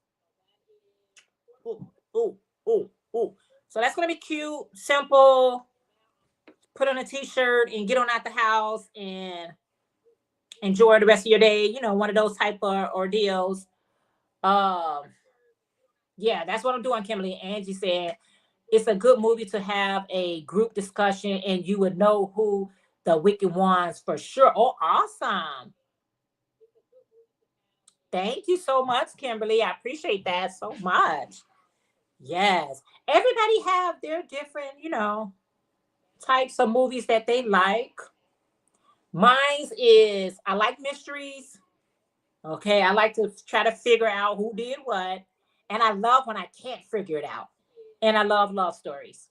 Ooh, ooh, ooh, ooh. So that's going to be cute, simple. Put on a t-shirt and get on out the house and enjoy the rest of your day. You know, one of those type of ordeals. Um, yeah, that's what I'm doing, Kimberly. Angie said it's a good movie to have a group discussion and you would know who the wicked ones for sure. Oh, awesome. Thank you so much, Kimberly. I appreciate that so much. Yes. Everybody have their different, types of movies that they like. Mine's is I like mysteries. Okay. I like to try to figure out who did what. And I love when I can't figure it out. And I love love stories.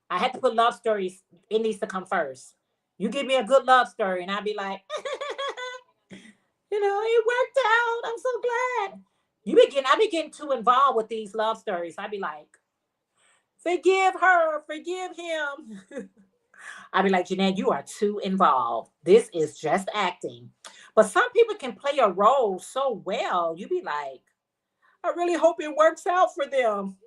I had to put love stories. It needs to come first. You give me a good love story, and I'll be like, it worked out. I'm so glad. I be getting too involved with these love stories. I'd be like, forgive her, forgive him. I'd be like, Jeanette, you are too involved. This is just acting. But some people can play a role so well. You be like, I really hope it works out for them.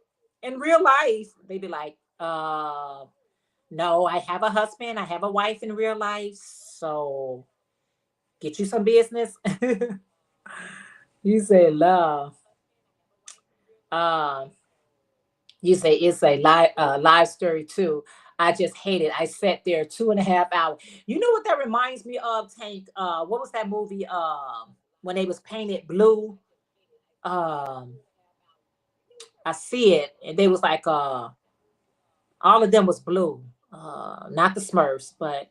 In real life, they be like, no, I have a husband. I have a wife in real life. So get you some business. You say love. Um, you say it's a live story too. I just hate it. I sat there 2.5 hours. You know what that reminds me of, Tank? What was that movie? when they was painted blue. Um, I see it, and they was like all of them was blue. Not the Smurfs, but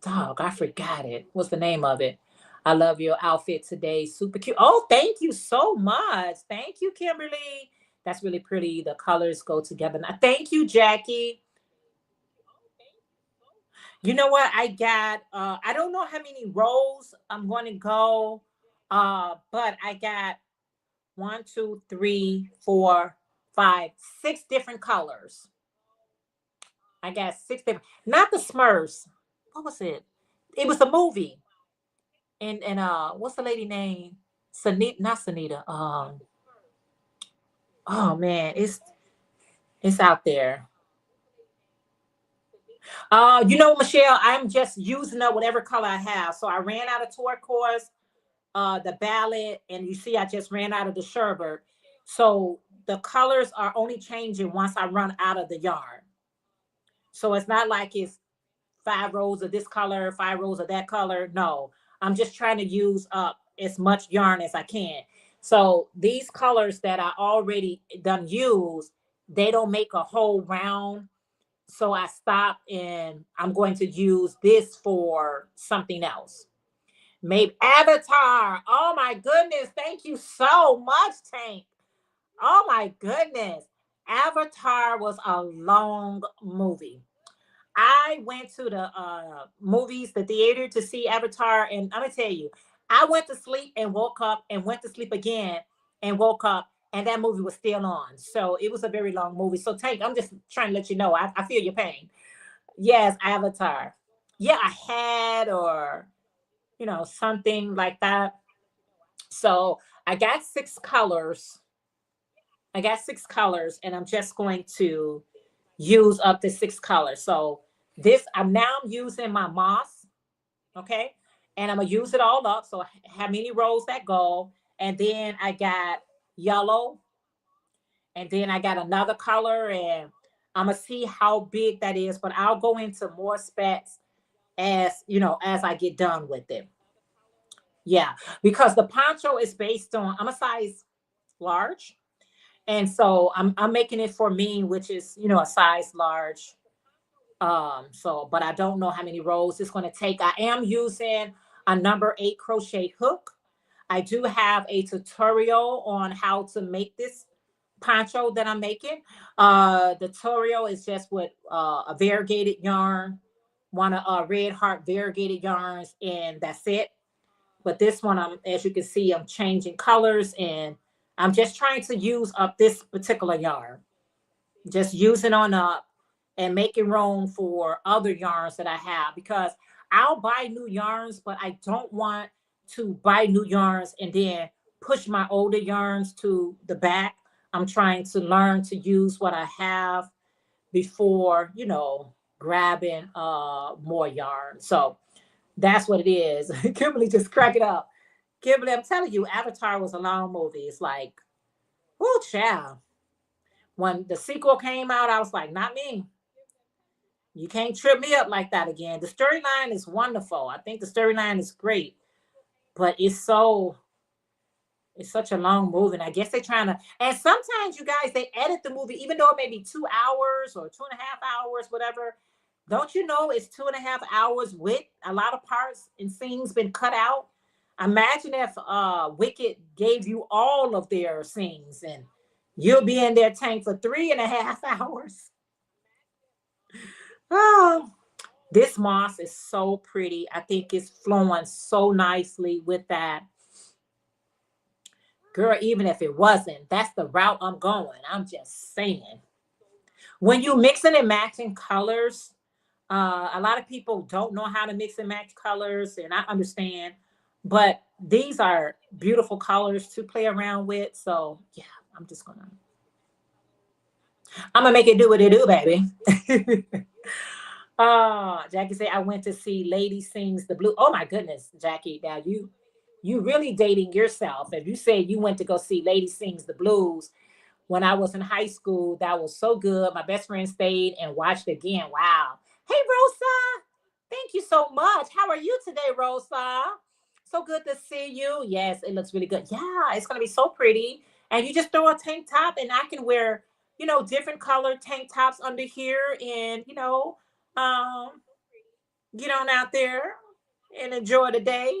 dog, I forgot it. What's the name of it? I love your outfit today. Super cute. Oh, thank you so much. Thank you, Kimberly. That's really pretty. The colors go together. Now, thank you, Jackie. You know what? I got I don't know how many rows I'm going to go. But I got one, two, three, four, five, six different colors. I got six different, not the Smurfs. What was it? It was a movie. And what's the lady name? Sanita, not Sanita. Oh man, it's out there. You know, Michelle, I'm just using up whatever color I have. So I ran out of turquoise, the ballot, and you see I just ran out of the sherbet. So the colors are only changing once I run out of the yarn. So it's not like it's 5 rows of this color, 5 rows of that color. No, I'm just trying to use up as much yarn as I can. So these colors that I already done use, they don't make a whole round. So I stop and I'm going to use this for something else. Maybe Avatar. Oh my goodness. Thank you so much, Tank. Oh my goodness. Avatar was a long movie. I went to the movies, the theater to see Avatar, and I'm gonna tell you, I went to sleep and woke up and went to sleep again and woke up, and that movie was still on. So it was a very long movie. So Tank, I'm just trying to let you know, I feel your pain. Yes, Avatar. Yeah, I had or something like that. So I got six colors. I got six colors, and I'm just going to use up the six colors. So this, I'm using my moss, okay, and I'm gonna use it all up. So how many rows that go, and then I got yellow, and then I got another color, and I'm gonna see how big that is. But I'll go into more specs as I get done with it. Yeah, because the poncho is based on I'm a size large, and so I'm making it for me, which is a size large. So, but I don't know how many rows it's going to take. I am using a number 8 crochet hook. I do have a tutorial on how to make this poncho that I'm making. The tutorial is just with a variegated yarn, one of red heart variegated yarns, and that's it. But this one, as you can see, I'm changing colors, and I'm just trying to use up this particular yarn. Just using on up and making room for other yarns that I have, because I'll buy new yarns, but I don't want to buy new yarns and then push my older yarns to the back. I'm trying to learn to use what I have before, grabbing more yarn. So that's what it is. Kimberly just crack it up. Kimberly, I'm telling you, Avatar was a long movie. It's like, oh, child. When the sequel came out, I was like, not me. You can't trip me up like that again. The storyline is wonderful. I think the storyline is great, but it's such a long movie. And I guess they're trying to, and sometimes you guys, they edit the movie, even though it may be 2 hours or 2.5 hours, whatever. Don't you know it's 2.5 hours with a lot of parts and scenes been cut out? Imagine if Wicked gave you all of their scenes and you'll be in their tank for 3.5 hours. Oh, this moss is so pretty. I think it's flowing so nicely with that. Girl, even if it wasn't, that's the route I'm going. I'm just saying. When you mixing and matching colors, a lot of people don't know how to mix and match colors, and I understand. But these are beautiful colors to play around with. So yeah, I'm gonna make it do what it do, baby. Jackie said I went to see Lady Sings the Blue. Oh my goodness, Jackie. Now you really dating yourself. If you said you went to go see Lady Sings the Blues when I was in high school, that was so good. My best friend stayed and watched again. Wow. Hey Rosa, thank you so much. How are you today, Rosa? So good to see you. Yes, it looks really good. Yeah, it's gonna be so pretty. And you just throw a tank top, and I can wear, different colored tank tops under here, and um, get on out there and enjoy the day.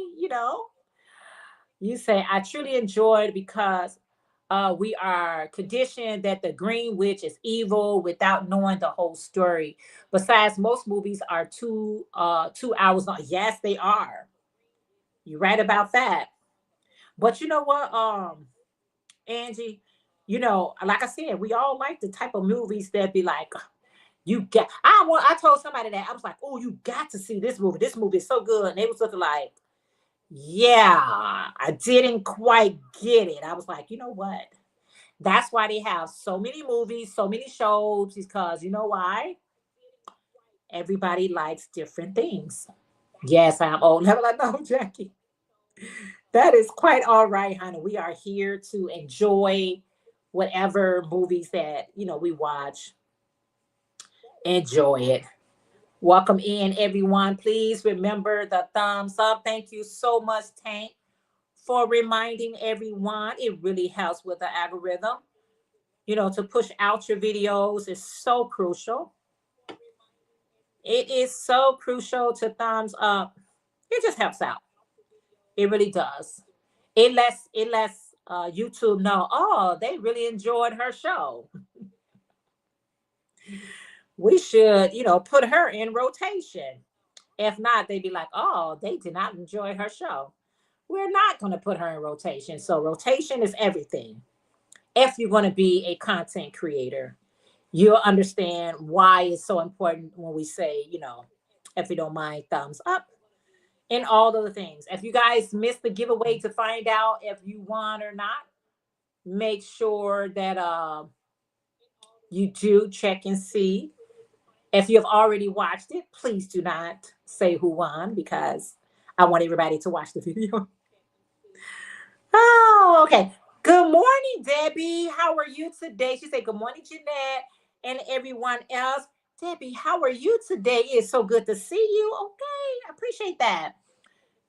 You say I truly enjoyed because we are conditioned that the green witch is evil without knowing the whole story. Besides, most movies are 2 hours long. Yes, they are. You're right about that. But you know what, Angie, like I said, we all like the type of movies that be like, I told somebody that I was like, oh, you got to see this movie. This movie is so good. And they was looking like, yeah, I didn't quite get it. I was like, you know what? That's why they have so many movies, so many shows, because you know why? Everybody likes different things. Yes, I'm old. Never like, no, Jackie. That is quite all right, honey. We are here to enjoy whatever movies that, we watch. Enjoy it. Welcome in, everyone. Please remember the thumbs up. Thank you so much, Tank, for reminding everyone. It really helps with the algorithm. To push out your videos is so crucial. It is so crucial to thumbs up. It just helps out. It really does. It lets YouTube know, oh, they really enjoyed her show. We should, put her in rotation. If not, they'd be like, oh, they did not enjoy her show. We're not going to put her in rotation. So rotation is everything. If you're going to be a content creator, you'll understand why it's so important when we say, if you don't mind, thumbs up and all of the things. If you guys missed the giveaway to find out if you won or not, make sure that you do check and see. If you have already watched it, please do not say who won because I want everybody to watch the video. Oh, okay. Good morning, Debbie. How are you today? She said, good morning, Jeanette, and everyone else. Debbie, how are you today? It's so good to see you. Okay, I appreciate that.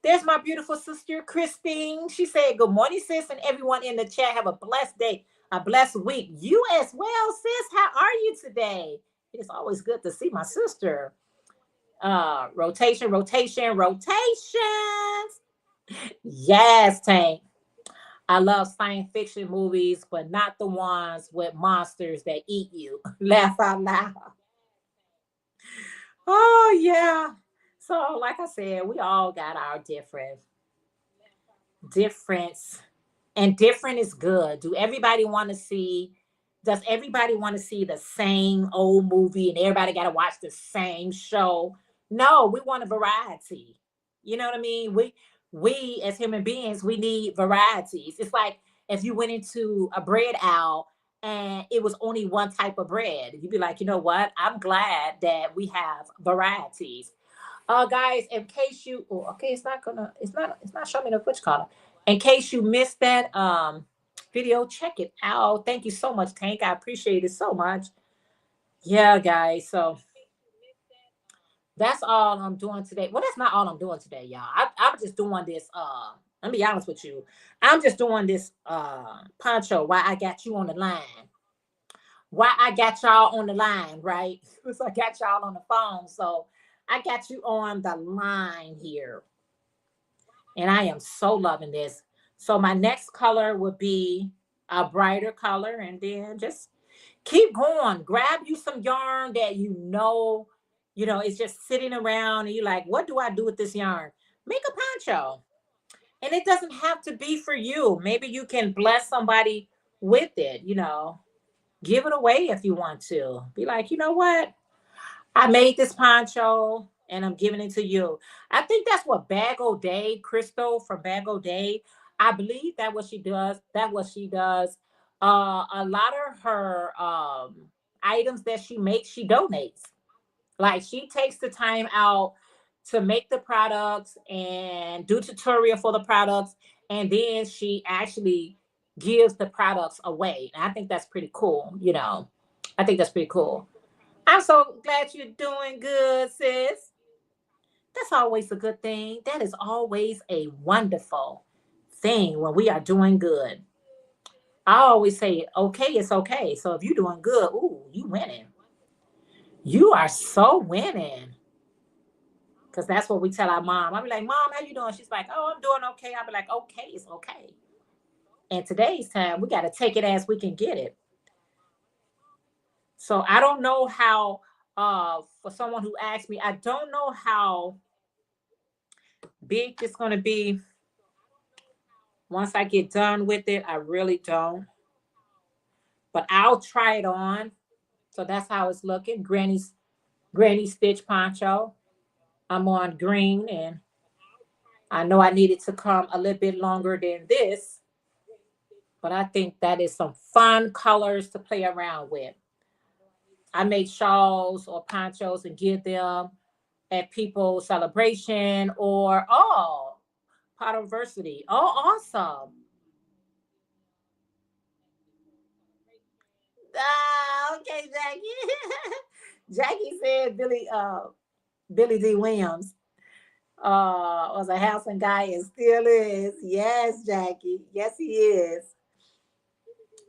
There's my beautiful sister, Christine. She said, good morning, sis, and everyone in the chat. Have a blessed day, a blessed week. You as well, sis. How are you today? It's always good to see my sister. Rotation, rotation, rotations. Yes, Tank. I love science fiction movies, but not the ones with monsters that eat you. Laugh out loud. Oh, yeah. So, like I said, we all got our difference, and different is good. Does everybody want to see the same old movie and everybody got to watch the same show? No, we want a variety. You know what I mean? We as human beings, we need varieties. It's like if you went into a bread aisle and it was only one type of bread, you'd be like, you know what? I'm glad that we have varieties. Guys, in case you, oh, okay, it's not showing me the which color. In case you missed that video, check it out. Thank you so much, Tank. I appreciate it so much. Yeah, guys. So that's all I'm doing today. Well, that's not all I'm doing today, y'all. I'm just doing this. Let me be honest with you. I'm just doing this poncho while I got you on the line. Why I got y'all on the line, right? Because I got y'all on the phone. So I got you on the line here. And I am so loving this. So my next color would be a brighter color. And then just keep going. Grab you some yarn that it's just sitting around and you're like, what do I do with this yarn? Make a poncho. And it doesn't have to be for you. Maybe you can bless somebody with it. Give it away if you want to. Be like, you know what? I made this poncho and I'm giving it to you. I think that's what Bag O Day, Crystal from Bag O Day. I believe that what she does. That what she does. A lot of her items that she makes, she donates. Like she takes the time out to make the products and do tutorial for the products, and then she actually gives the products away. And I think that's pretty cool. I think that's pretty cool. I'm so glad you're doing good, sis. That's always a good thing. That is always a wonderful thing when we are doing good. I always say, okay, it's okay. So if you're doing good, ooh, you winning. You are so winning. Because that's what we tell our mom. I'll be like, Mom, how you doing? She's like, oh, I'm doing okay. I'll be like, okay, it's okay. In today's time, we got to take it as we can get it. So I don't know how, for someone who asked me, I don't know how big it's going to be once I get done with it. I really don't. But I'll try it on. So that's how it's looking. Granny Stitch poncho. I'm on green, and I know I needed to come a little bit longer than this, but I think that is some fun colors to play around with. I make shawls or ponchos and give them at people's celebration or Potterversity. Oh, awesome. Ah, okay, Jackie. Jackie said Billy D. Williams was a handsome guy and still is. Yes, Jackie. Yes, he is.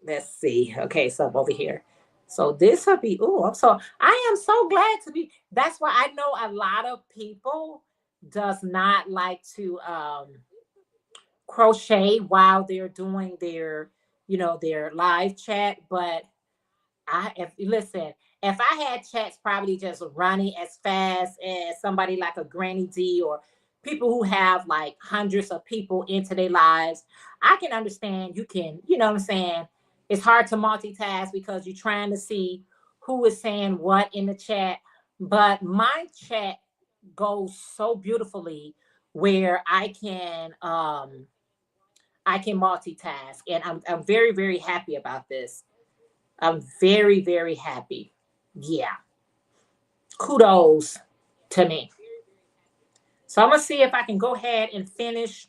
Let's see. Okay, so over here. So this will be, so I am so glad to be. That's why I know a lot of people does not like to crochet while they're doing their live chat. But if you listen, if I had chats probably just running as fast as somebody like a Granny D or people who have like hundreds of people into their lives, I can understand you can, you know what I'm saying? It's hard to multitask because you're trying to see who is saying what in the chat. But my chat goes so beautifully where I can multitask, and I'm very, very happy about this. I'm very, very happy. Yeah. Kudos to me. So I'm gonna see if I can go ahead and finish.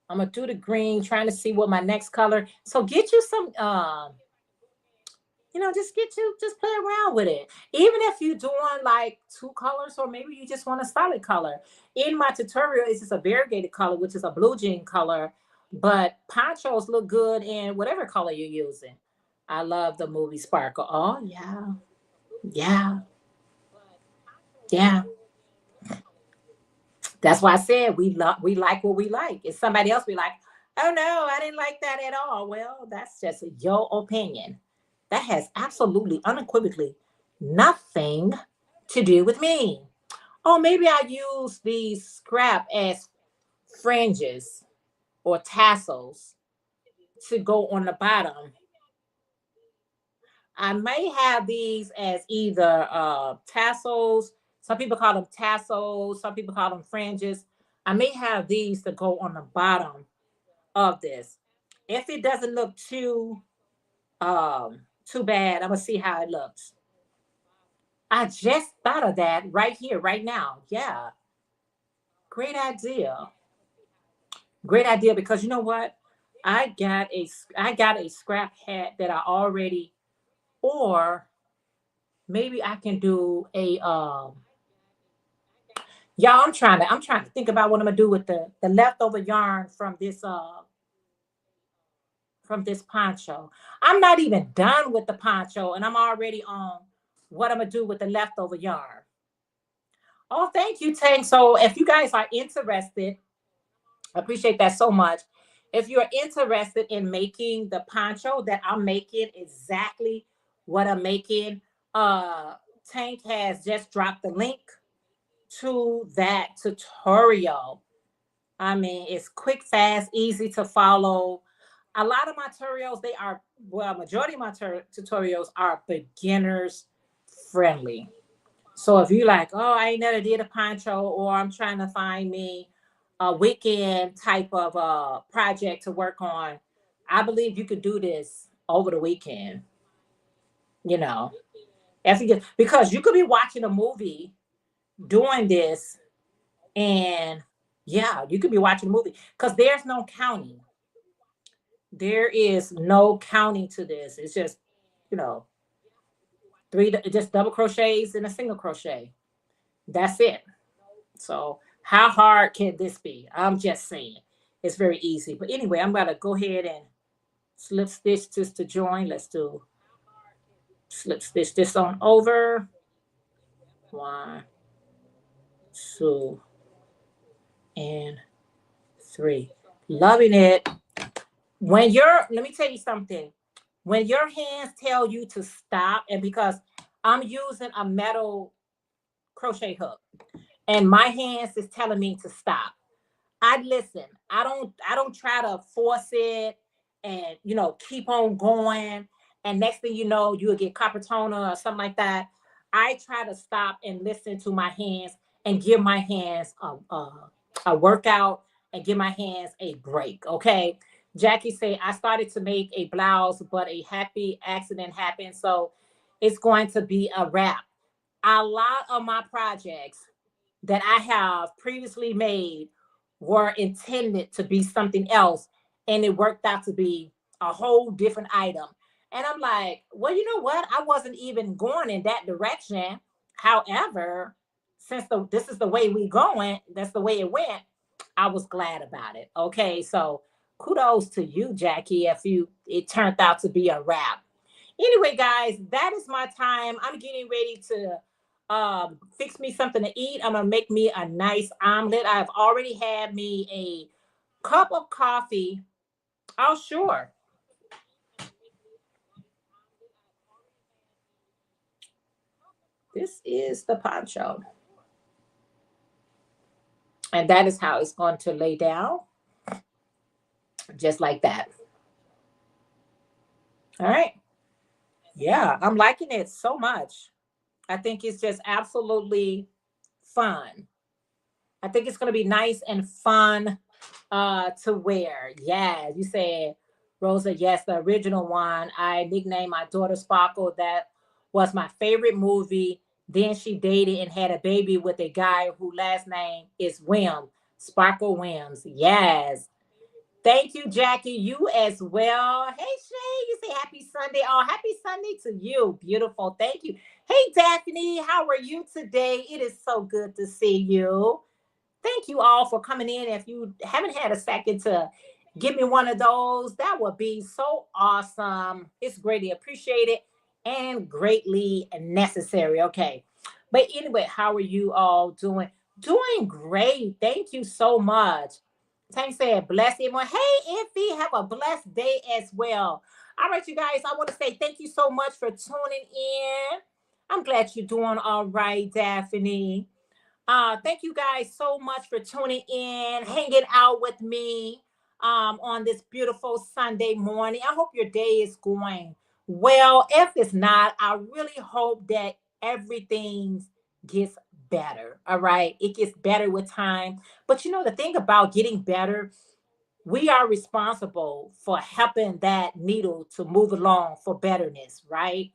I'm gonna do the green, trying to see what my next color. So get you some just play around with it. Even if you're doing like two colors, or maybe you just want a solid color. In my tutorial, it's just a variegated color, which is a blue jean color. But ponchos look good in whatever color you're using. I love the movie Sparkle. Oh yeah. Yeah. Yeah. That's why I said we like what we like. If somebody else be like, oh no, I didn't like that at all. Well, that's just your opinion. That has absolutely unequivocally nothing to do with me. Oh, maybe I use these scrap as fringes or tassels to go on the bottom. I may have these as either tassels. Some people call them tassels. Some people call them fringes. I may have these to go on the bottom of this. If it doesn't look too bad, I'm gonna see how it looks. I just thought of that right here, right now. Yeah, great idea. Great idea, because you know what? I got a scrap hat that I already, or maybe I can do a y'all. I'm trying to think about what I'm gonna do with the leftover yarn from this poncho. I'm not even done with the poncho, and I'm already on what I'm gonna do with the leftover yarn. Oh, thank you, Tank. So if you guys are interested, I appreciate that so much. If you're interested in making the poncho that I'm making, exactly what I'm making, uh, Tank has just dropped the link to that tutorial. I mean, it's quick, fast, easy to follow. A lot of my tutorials, majority of my tutorials are beginners friendly. So if you like, oh, I ain't never did a poncho, or I'm trying to find me a weekend type of project to work on, I believe you could do this over the weekend. You know, because you could be watching a movie doing this, and yeah, you could be watching a movie because there's no counting. There is no counting to this. It's just, you know, just double crochets and a single crochet. That's it. So how hard can this be? I'm just saying. It's very easy. But anyway, I'm going to go ahead and slip stitch this to join. Let's do slip stitch this on over. 1, 2, and 3. Loving it. Let me tell you something. When your hands tell you to stop, and because I'm using a metal crochet hook and my hands is telling me to stop, I listen. I don't try to force it and keep on going. And next thing you know, you'll get carpal tunnel or something like that. I try to stop and listen to my hands and give my hands a workout and give my hands a break. Okay. Jackie say I started to make a blouse, but a happy accident happened. So it's going to be a wrap. A lot of my projects that I have previously made were intended to be something else, and it worked out to be a whole different item. And I'm like, well, you know what? I wasn't even going in that direction. However, since this is the way we going, that's the way it went. I was glad about it. Okay, so kudos to you, Jackie. If it turned out to be a wrap. Anyway, guys, that is my time. I'm getting ready to fix me something to eat. I'm gonna make me a nice omelet. I've already had me a cup of coffee. Oh, sure. This is the poncho. And that is how it's going to lay down, just like that. All right. Yeah, I'm liking it so much. I think it's just absolutely fun. I think it's going to be nice and fun to wear. Yeah, you said, Rosa, yes, the original one. I nicknamed my daughter Sparkle. That was my favorite movie. Then she dated and had a baby with a guy who last name is Wim, Sparkle Wims. Yes. Thank you, Jackie. You as well. Hey, Shay, you say happy Sunday. Oh, happy Sunday to you. Beautiful. Thank you. Hey, Daphne, how are you today? It is so good to see you. Thank you all for coming in. If you haven't had a second to give me one of those, that would be so awesome. It's greatly appreciated and greatly necessary. Okay. But anyway, how are you all doing? Doing great. Thank you so much. Tank said, bless everyone. Hey, Iffy, have a blessed day as well. All right, you guys, I want to say thank you so much for tuning in. I'm glad you're doing all right, Daphne. Thank you guys so much for tuning in, hanging out with me on this beautiful Sunday morning. I hope your day is going well. If it's not, I really hope that everything gets better. All right. It gets better with time. But the thing about getting better, we are responsible for helping that needle to move along for betterness, right?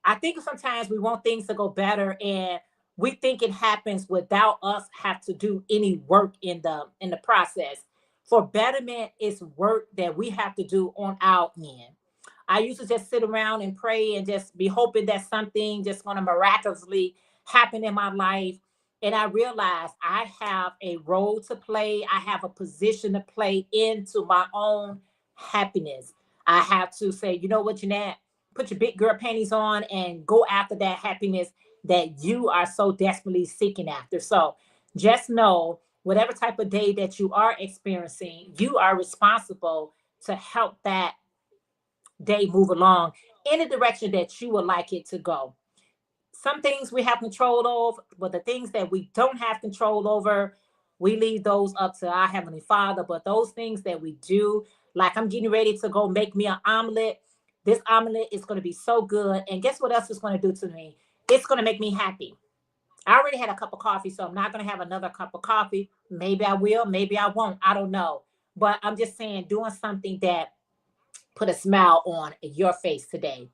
I think sometimes we want things to go better and we think it happens without us have to do any work in the process. For betterment is work that we have to do on our end. I used to just sit around and pray and just be hoping that something just going to miraculously happen in my life. And I realized I have a role to play. I have a position to play into my own happiness. I have to say, you know what, Jeanette, put your big girl panties on and go after that happiness that you are so desperately seeking after. So just know whatever type of day that you are experiencing, you are responsible to help that day move along in the direction that you would like it to go. Some things we have control over, but the things that we don't have control over, we leave those up to our Heavenly Father. But those things that we do, like I'm getting ready to go make me an omelet. This omelet is going to be so good. And guess what else it's going to do to me? It's going to make me happy. I already had a cup of coffee, so I'm not going to have another cup of coffee. Maybe I will, maybe I won't. I don't know. But I'm just saying, doing something that put a smile on your face today.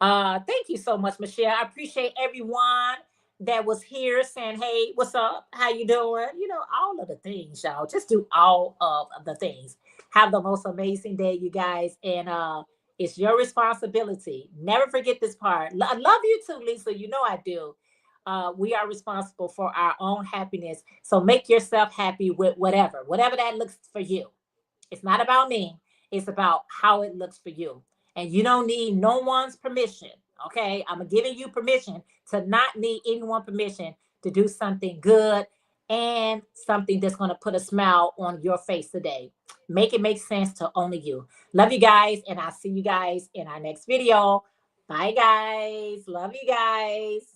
Thank you so much, Michelle. I appreciate everyone that was here saying, hey, what's up? How you doing? All of the things, y'all. Just do all of the things. Have the most amazing day, you guys. And it's your responsibility. Never forget this part. I love you too, Lisa. You know I do. We are responsible for our own happiness. So make yourself happy with whatever that looks for you. It's not about me. It's about how it looks for you. And you don't need no one's permission. Okay. I'm giving you permission to not need anyone's permission to do something good and something that's going to put a smile on your face today. Make it make sense to only you. Love you guys. And I'll see you guys in our next video. Bye, guys. Love you guys.